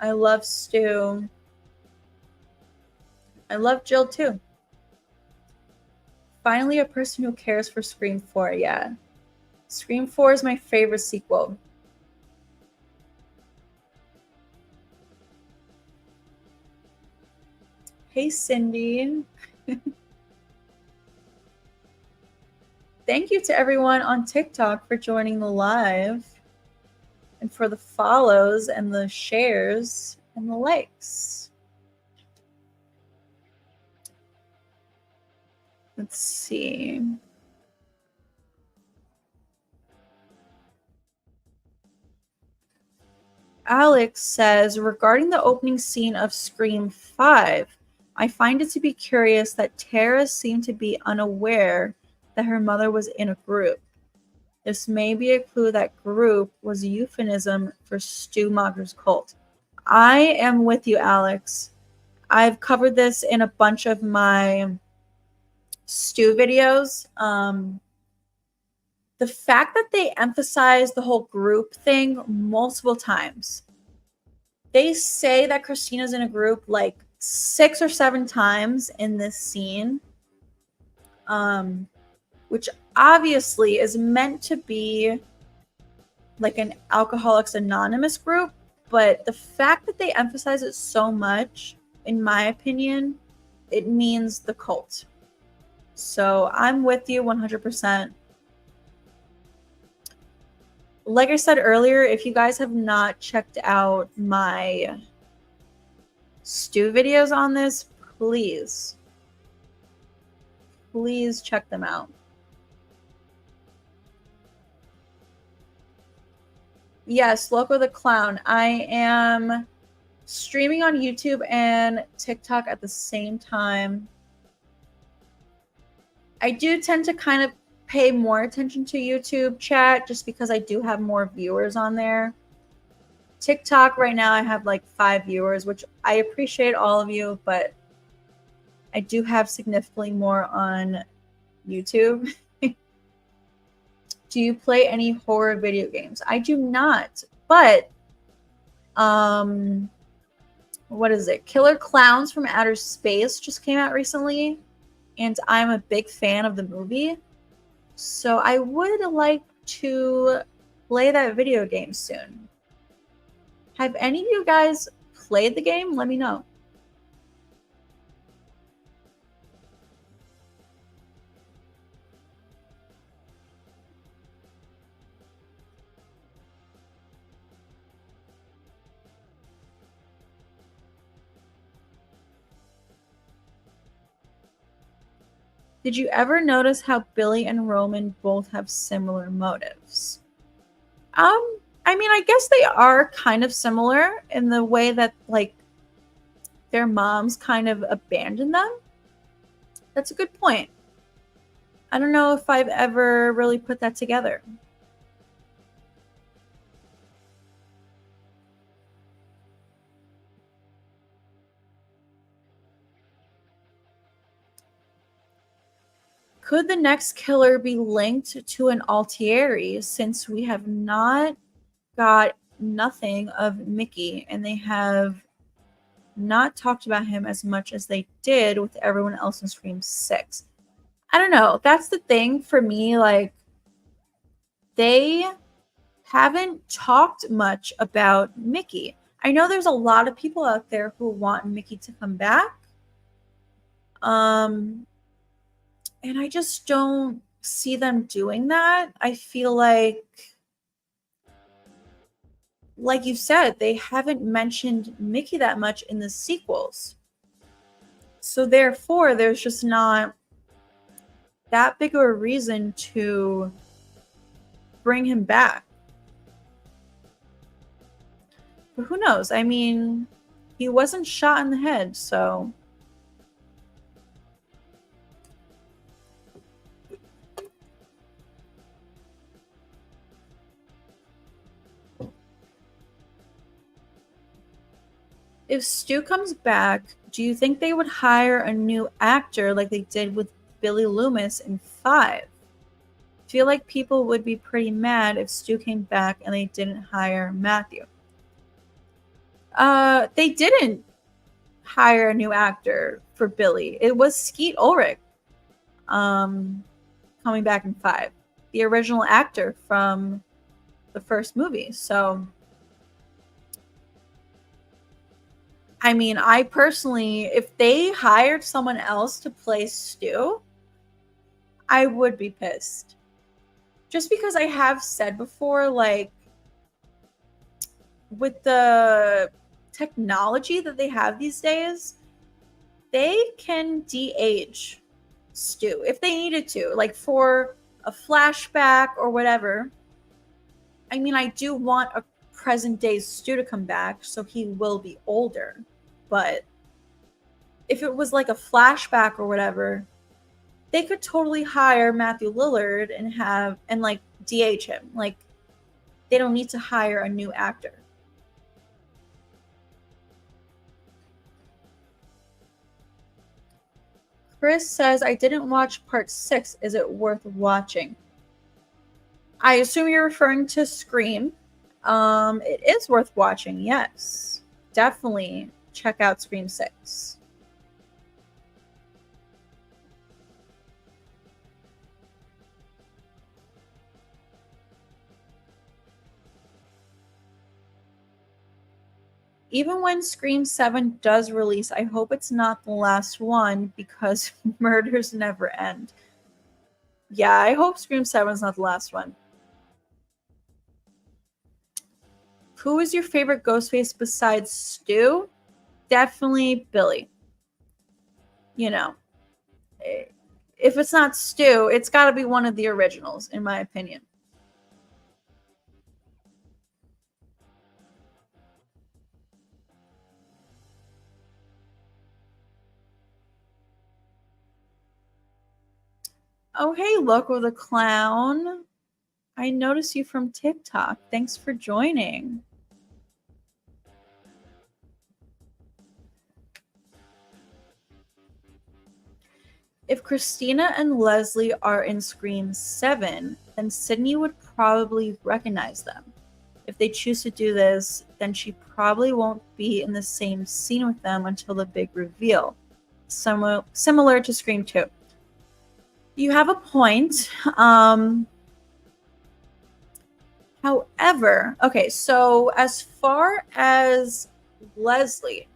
I love Stu. I love Jill too. Finally, a person who cares for Scream 4, yeah. Scream 4 is my favorite sequel. Hey, Cindy. Thank you to everyone on TikTok for joining the live and for the follows and the shares and the likes. Let's see. Alex says, regarding the opening scene of Scream 5, I find it to be curious that Tara seemed to be unaware that her mother was in a group. This may be a clue that group was a euphemism for Stu Macher's cult. I am with you, Alex. I've covered this in a bunch of my Stu videos. The fact that they emphasize the whole group thing multiple times. They say that Christina's in a group like 6 or 7 times in this scene, which obviously is meant to be like an Alcoholics Anonymous group, but the fact that they emphasize it so much, in my opinion, it means the cult. So I'm with you 100%. Like I said earlier, if you guys have not checked out my Stu videos on this, please check them out. Yes, Loco the Clown. I am streaming on YouTube and TikTok at the same time. I do tend to kind of pay more attention to YouTube chat just because I do have more viewers on there. TikTok right now I have like 5 viewers, which I appreciate all of you, but I do have significantly more on YouTube. Do you play any horror video games? I do not, but what is it? Killer Clowns from Outer Space just came out recently, and I'm a big fan of the movie. So I would like to play that video game soon. Have any of you guys played the game? Let me know. Did you ever notice how Billy and Roman both have similar motives? I mean, I guess they are kind of similar in the way that, like, their moms kind of abandoned them. That's a good point. I don't know if I've ever really put that together. Could the next killer be linked to an Altieri, since we have not got nothing of Mickey and they have not talked about him as much as they did with everyone else in Scream 6? I don't know. That's the thing for me. Like, they haven't talked much about Mickey. I know there's a lot of people out there who want Mickey to come back. And I just don't see them doing that. I feel like you said, they haven't mentioned Mickey that much in the sequels. So therefore, there's just not that big of a reason to bring him back. But who knows? I mean, he wasn't shot in the head, so If Stu comes back, do you think they would hire a new actor like they did with Billy Loomis in 5? Feel like people would be pretty mad if Stu came back and they didn't hire Matthew. They didn't hire a new actor for Billy. It was Skeet Ulrich coming back in 5, the original actor from the first movie. So, I mean, I personally, if they hired someone else to play Stu, I would be pissed. Just because I have said before, like, with the technology that they have these days, they can de-age Stu if they needed to, like for a flashback or whatever. I mean, I do want a present day Stu to come back, so he will be older. But if it was like a flashback or whatever, they could totally hire Matthew Lillard and like DH him. Like, they don't need to hire a new actor. Chris says, I didn't watch part 6. Is it worth watching? I assume you're referring to Scream. It is worth watching, yes. Definitely check out Scream 6. Even when Scream 7 does release, I hope it's not the last one because murders never end. Yeah, I hope Scream 7 is not the last one. Who is your favorite Ghostface besides Stu? Definitely Billy. You know, if it's not Stu, it's got to be one of the originals, in my opinion. Oh, hey, Loco the Clown. I noticed you from TikTok. Thanks for joining. If Christina and Leslie are in Scream 7, then Sydney would probably recognize them. If they choose to do this, then she probably won't be in the same scene with them until the big reveal. Similar to Scream 2. You have a point. However, okay, so as far as Leslie,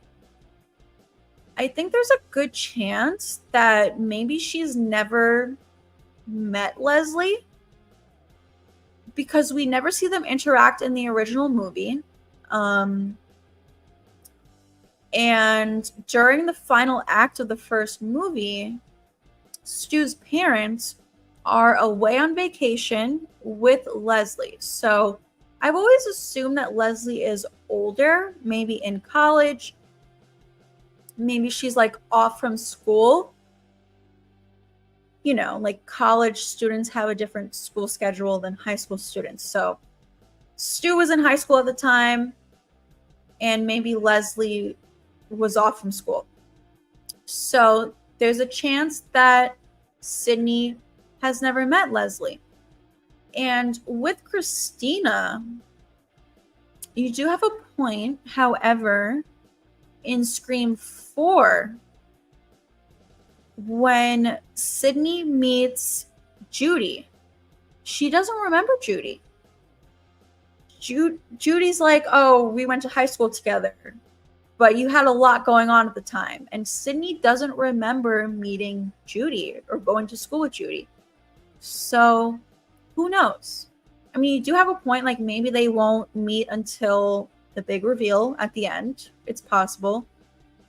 I think there's a good chance that maybe she's never met Leslie because we never see them interact in the original movie. And during the final act of the first movie, Stu's parents are away on vacation with Leslie. So I've always assumed that Leslie is older, maybe in college. Maybe she's like off from school. You know, like college students have a different school schedule than high school students. So Stu was in high school at the time, and maybe Leslie was off from school. So there's a chance that Sydney has never met Leslie. And with Christina, you do have a point. However, in Scream 4, when Sydney meets Judy, she doesn't remember Judy. Judy's like, oh, we went to high school together, but you had a lot going on at the time. And Sydney doesn't remember meeting Judy or going to school with Judy. So who knows? I mean, you do have a point. Like, maybe they won't meet until the big reveal at the end. It's possible.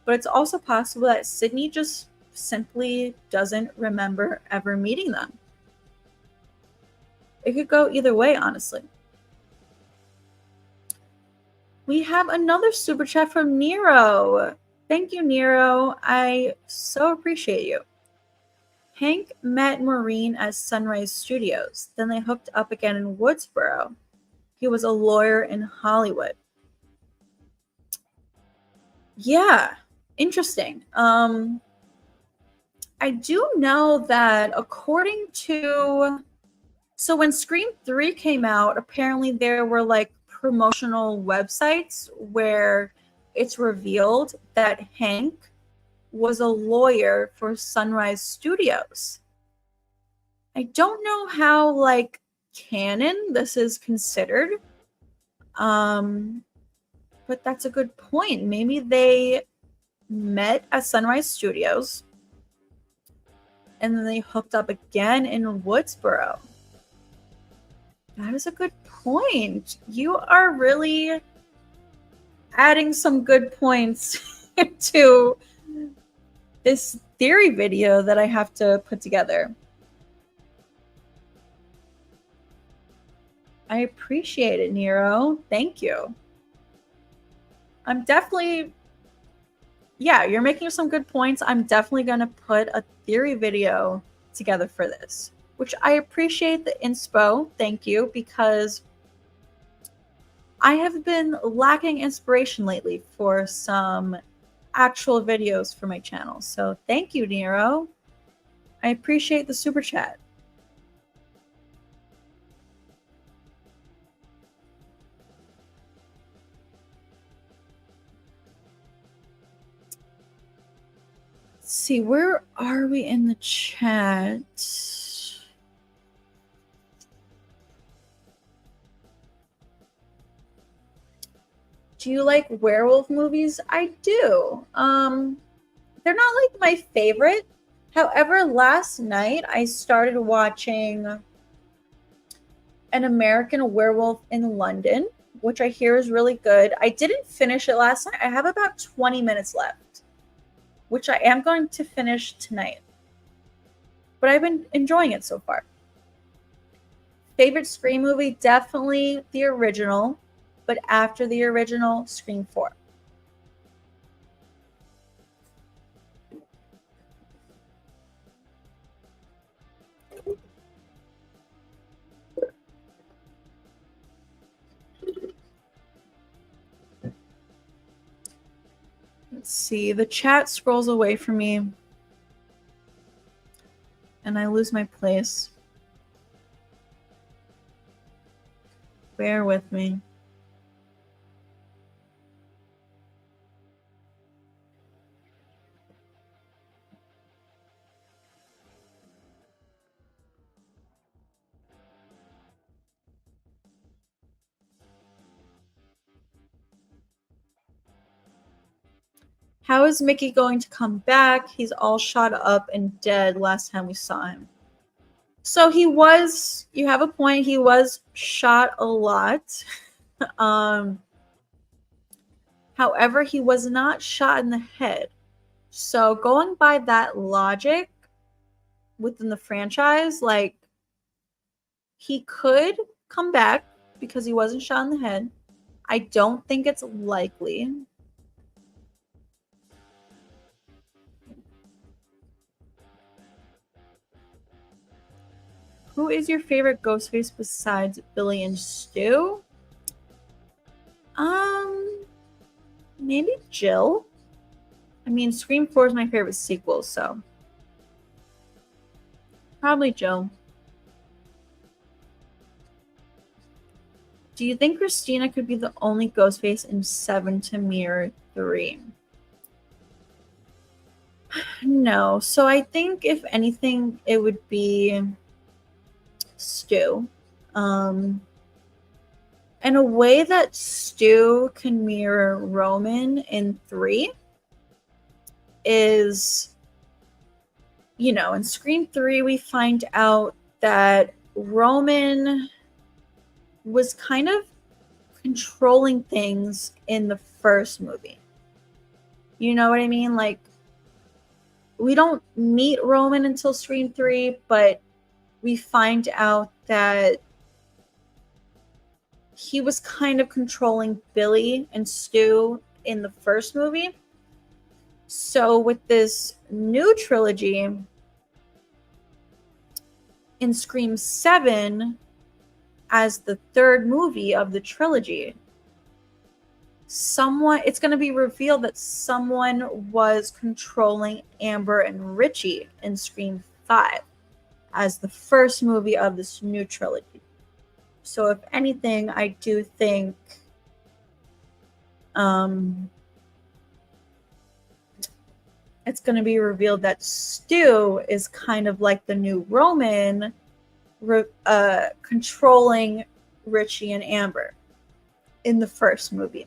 But it's also possible that Sydney just simply doesn't remember ever meeting them. It could go either way, honestly. We have another super chat from Nero. Thank you, Nero. I so appreciate you. Hank met Maureen at Sunrise Studios. Then they hooked up again in Woodsboro. He was a lawyer in Hollywood. Yeah, interesting. I do know that according to, so when Scream 3 came out, apparently there were like promotional websites where it's revealed that Hank was a lawyer for Sunrise Studios. I don't know how like canon this is considered. Um but that's a good point. Maybe they met at Sunrise Studios and then they hooked up again in Woodsboro. That is a good point. You are really adding some good points to this theory video that I have to put together. I appreciate it, Nero. Thank you. I'm definitely, yeah, you're making some good points. I'm definitely going to put a theory video together for this, which I appreciate the inspo. Thank you, because I have been lacking inspiration lately for some actual videos for my channel. So thank you, Nero. I appreciate the super chat. Let's see, where are we in the chat? Do you like werewolf movies? I do. They're not like my favorite. However, last night I started watching An American Werewolf in London, which I hear is really good. I didn't finish it last night. I have about 20 minutes left, which I am going to finish tonight. But I've been enjoying it so far. Favorite Scream movie? Definitely the original, but after the original, Scream 4. Let's see, the chat scrolls away from me and I lose my place. Bear with me. How is Mickey going to come back? He's all shot up and dead last time we saw him. So he was, you have a point, he was shot a lot. However, he was not shot in the head. So going by that logic within the franchise, like, he could come back because he wasn't shot in the head. I don't think it's likely. Who is your favorite Ghostface besides Billy and Stu? Maybe Jill. I mean, Scream 4 is my favorite sequel, so probably Jill. Do you think Christina could be the only Ghostface in 7 to mirror 3? No. So I think if anything, it would be Stu. In a way that Stu can mirror Roman in 3 is, you know, in Scream 3, we find out that Roman was kind of controlling things in the first movie. You know what I mean? Like, we don't meet Roman until Scream 3, but we find out that he was kind of controlling Billy and Stu in the first movie. So with this new trilogy, in Scream 7, as the third movie of the trilogy, it's going to be revealed that someone was controlling Amber and Richie in Scream 5 as the first movie of this new trilogy. So if anything, I do think it's going to be revealed that Stu is kind of like the new Roman, controlling Richie and Amber in the first movie.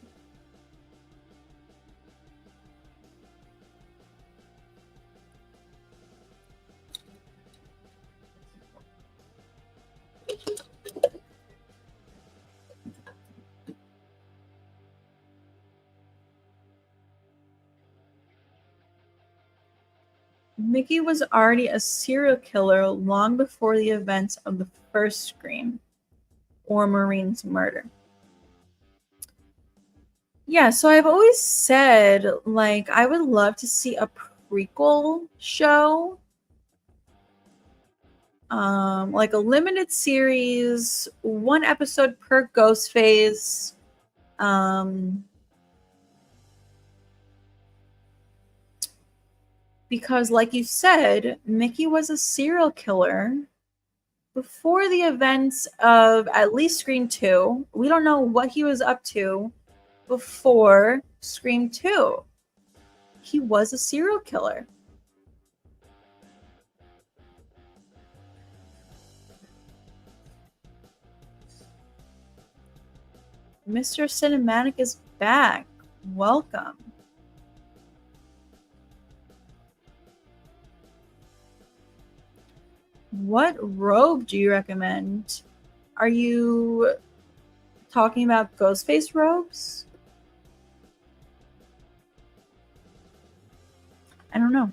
Mickey was already a serial killer long before the events of the first Scream or Maureen's murder. Yeah, so I've always said, like, I would love to see a prequel show, like a limited series, 1 episode per Ghostface. Because, like you said, Mickey was a serial killer before the events of at least Scream 2. We don't know what he was up to before Scream 2. He was a serial killer. Mr. Cinematic is back. Welcome. What robe do you recommend? Are you talking about Ghostface robes? I don't know.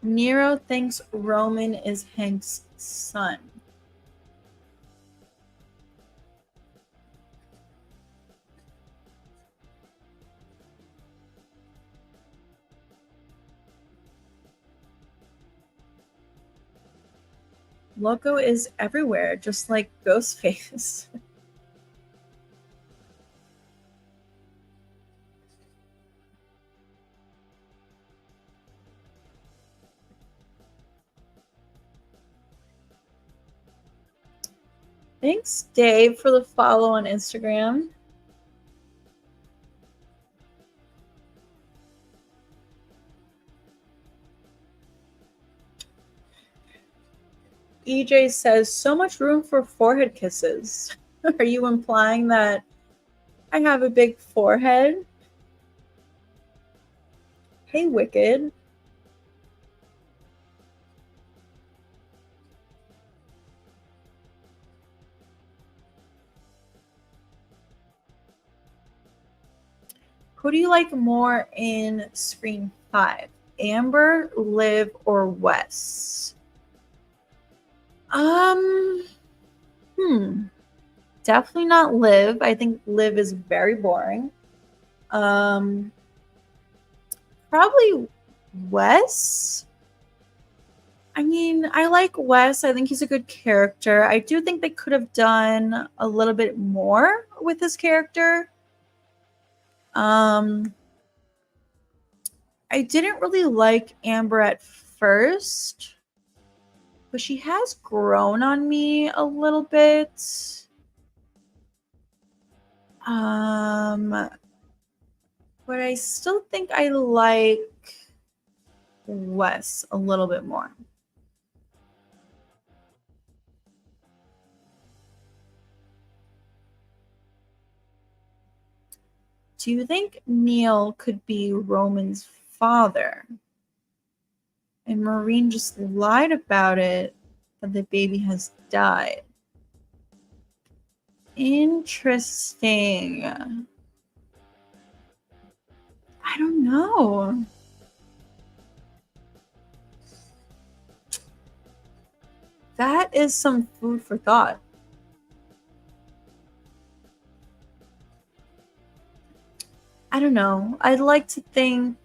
Nero thinks Roman is Hank's son. Loco is everywhere, just like Ghostface. Thanks, Dave, for the follow on Instagram. EJ says, so much room for forehead kisses. Are you implying that I have a big forehead? Hey, Wicked. Who do you like more in Scream 5? Amber, Liv, or Wes? Definitely not Liv. I think Liv is very boring. Probably Wes. I mean, I like Wes. I think he's a good character. I do think they could have done a little bit more with his character. I didn't really like Amber at first, but she has grown on me a little bit. But I still think I like Wes a little bit more. Do you think Neil could be Roman's father? And Maureen just lied about it, that the baby has died. Interesting. I don't know. That is some food for thought. I don't know. I'd like to think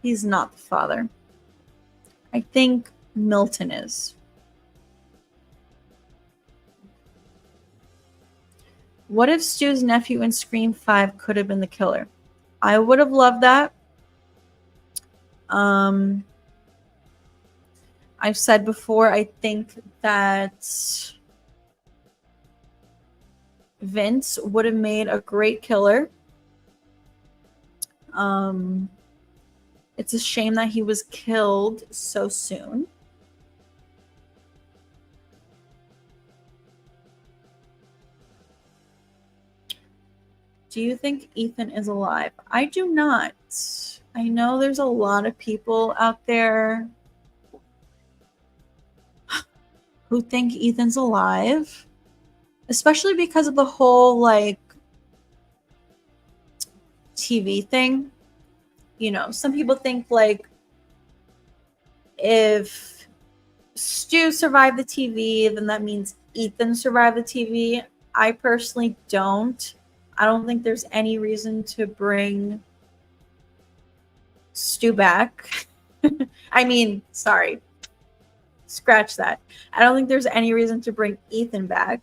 he's not the father. I think Milton is. What if Stu's nephew in Scream 5 could have been the killer? I would have loved that. I've said before, I think that Vince would have made a great killer. It's a shame that he was killed so soon. Do you think Ethan is alive? I do not. I know there's a lot of people out there who think Ethan's alive, especially because of the whole like TV thing. You know, some people think like if Stu survived the TV, then that means Ethan survived the TV. I personally don't. I don't think there's any reason to bring Stu back. I mean, sorry. Scratch that. I don't think there's any reason to bring Ethan back.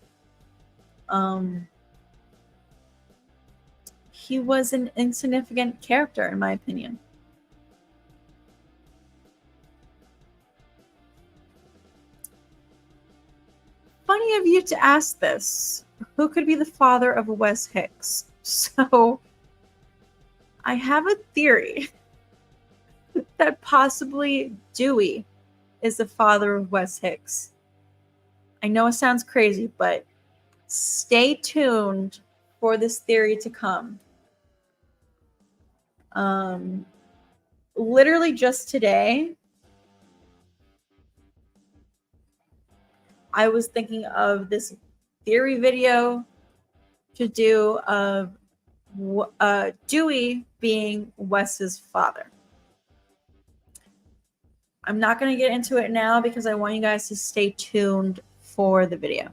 He was an insignificant character, in my opinion. Funny of you to ask this. Who could be the father of Wes Hicks? So, I have a theory that possibly Dewey is the father of Wes Hicks. I know it sounds crazy, but stay tuned for this theory to come. Literally just today, I was thinking of this theory video to do of Dewey being Wes's father. I'm not going to get into it now because I want you guys to stay tuned for the video.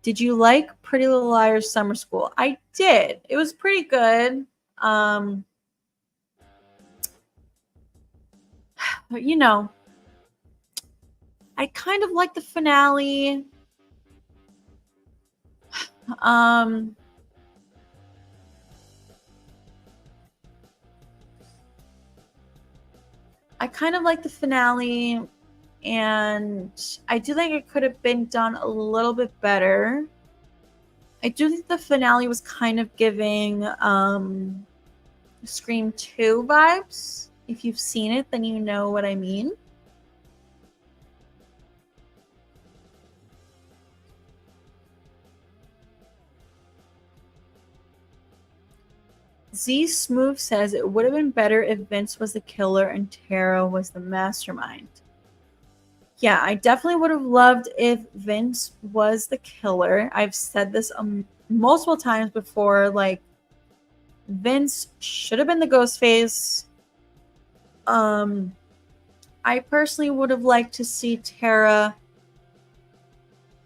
Did you like Pretty Little Liars Summer School? I did. It was pretty good. You know, I kind of like the finale. I kind of like the finale, and I do think it could have been done a little bit better. I do think the finale was kind of giving Scream 2 vibes. If you've seen it, then you know what I mean. Z Smooth says it would have been better if Vince was the killer and Tara was the mastermind. Yeah, I definitely would have loved if Vince was the killer. I've said this multiple times before. Like, Vince should have been the Ghostface. I personally would have liked to see Tara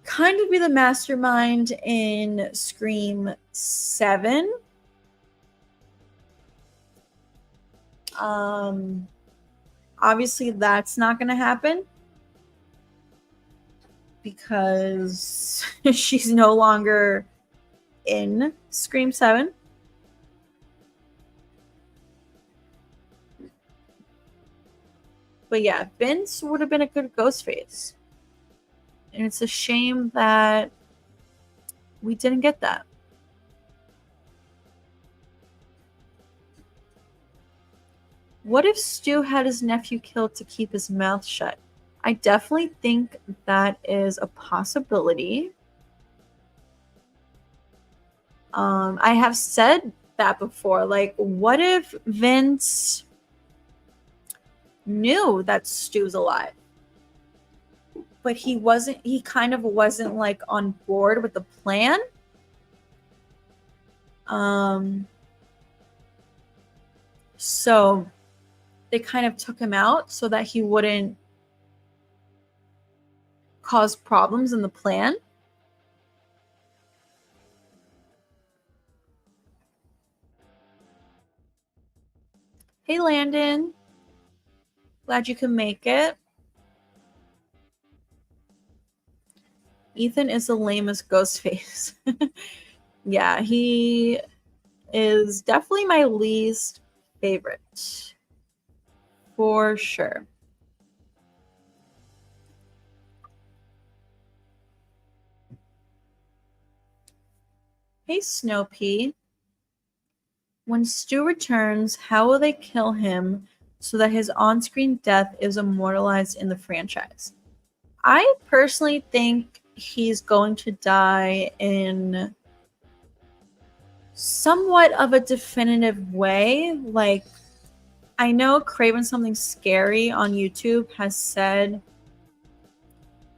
kind of be the mastermind in Scream 7. Obviously that's not going to happen because she's no longer in Scream 7. But yeah, Vince would have been a good Ghostface. And it's a shame that we didn't get that. What if Stu had his nephew killed to keep his mouth shut? I definitely think that is a possibility. I have said that before. Like, what if Vince knew that Stu's alive, but he kind of wasn't like on board with the plan? So they kind of took him out so that he wouldn't cause problems in the plan. Hey, Landon. Glad you can make it. Ethan is the lamest Ghostface. Yeah, he is definitely my least favorite. For sure. Hey, Snow Pea. When Stu returns, how will they kill him so that his on-screen death is immortalized in the franchise? I personally think he's going to die in somewhat of a definitive way. Like, I know Craven Something Scary on YouTube has said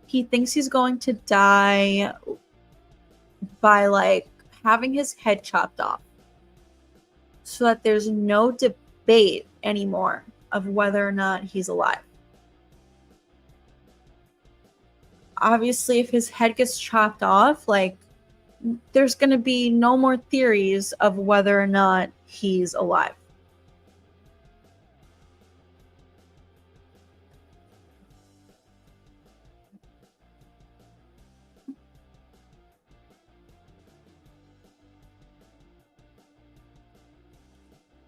he thinks he's going to die by like having his head chopped off so that there's no debate anymore of whether or not he's alive. Obviously, if his head gets chopped off, like, there's going to be no more theories of whether or not he's alive.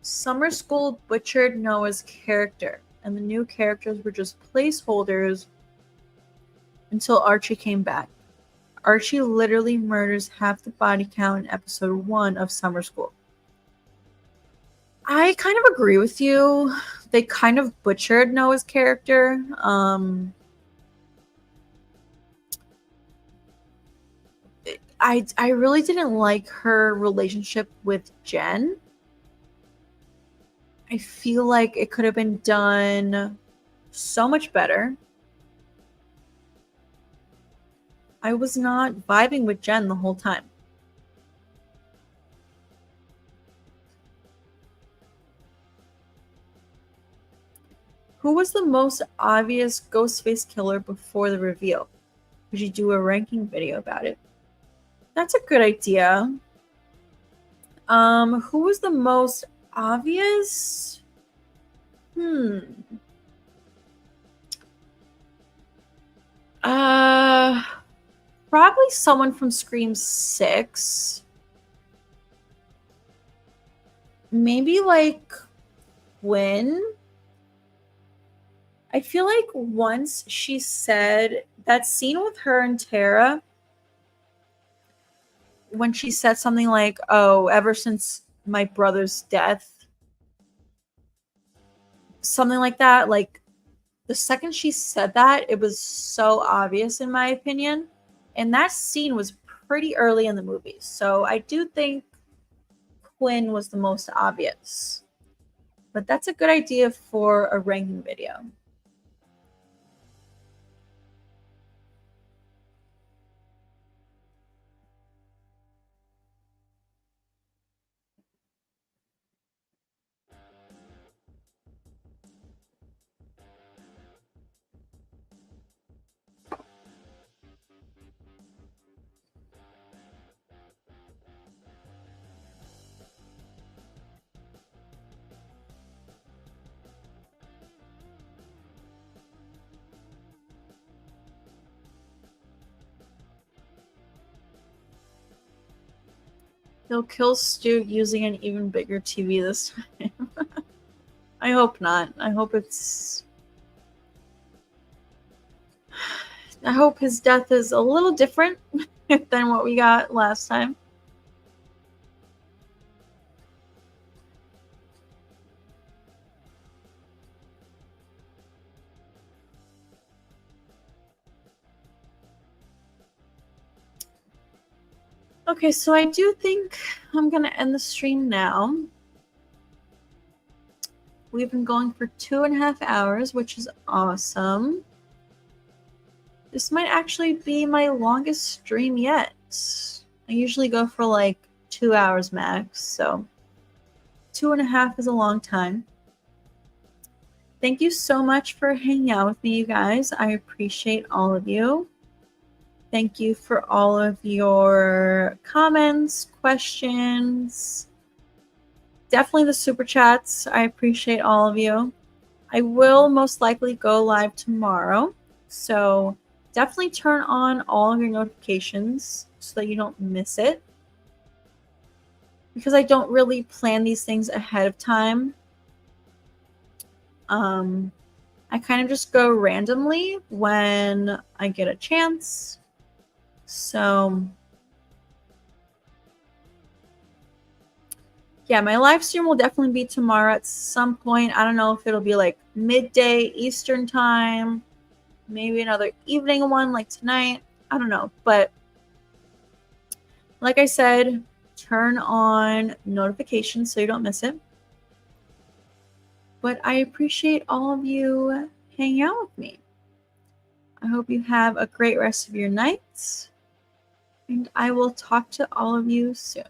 Summer School butchered Noah's character, and the new characters were just placeholders until Archie came back. Archie literally murders half the body count in episode 1 of Summer School. I kind of agree with you. They kind of butchered Noah's character. I really didn't like her relationship with Jen. I feel like it could have been done so much better. I was not vibing with Jen the whole time. Who was the most obvious Ghostface killer before the reveal? We should do a ranking video about it. That's a good idea. Who was the most obvious? Probably someone from Scream 6. Maybe like Gwen. I feel like once she said that scene with her and Tara, when she said something like, "Oh, ever since my brother's death," something like that, like the second she said that, it was so obvious in my opinion. And that scene was pretty early in the movie. So I do think Quinn was the most obvious. But that's a good idea for a ranking video. They'll kill Stu using an even bigger TV this time. I hope not. I hope his death is a little different than what we got last time. Okay, so I do think I'm going to end the stream now. We've been going for 2.5 hours, which is awesome. This might actually be my longest stream yet. I usually go for like 2 hours max, so 2.5 is a long time. Thank you so much for hanging out with me, you guys. I appreciate all of you. Thank you for all of your comments, questions. Definitely the super chats. I appreciate all of you. I will most likely go live tomorrow. So Definitely turn on all of your notifications so that you don't miss it. Because I don't really plan these things ahead of time. I kind of just go randomly when I get a chance. So yeah, my live stream will definitely be tomorrow at some point. I don't know if it'll be like midday Eastern time, maybe another evening one like tonight. I don't know. But like I said, turn on notifications so you don't miss it. But I appreciate all of you hanging out with me. I hope you have a great rest of your night. And I will talk to all of you soon.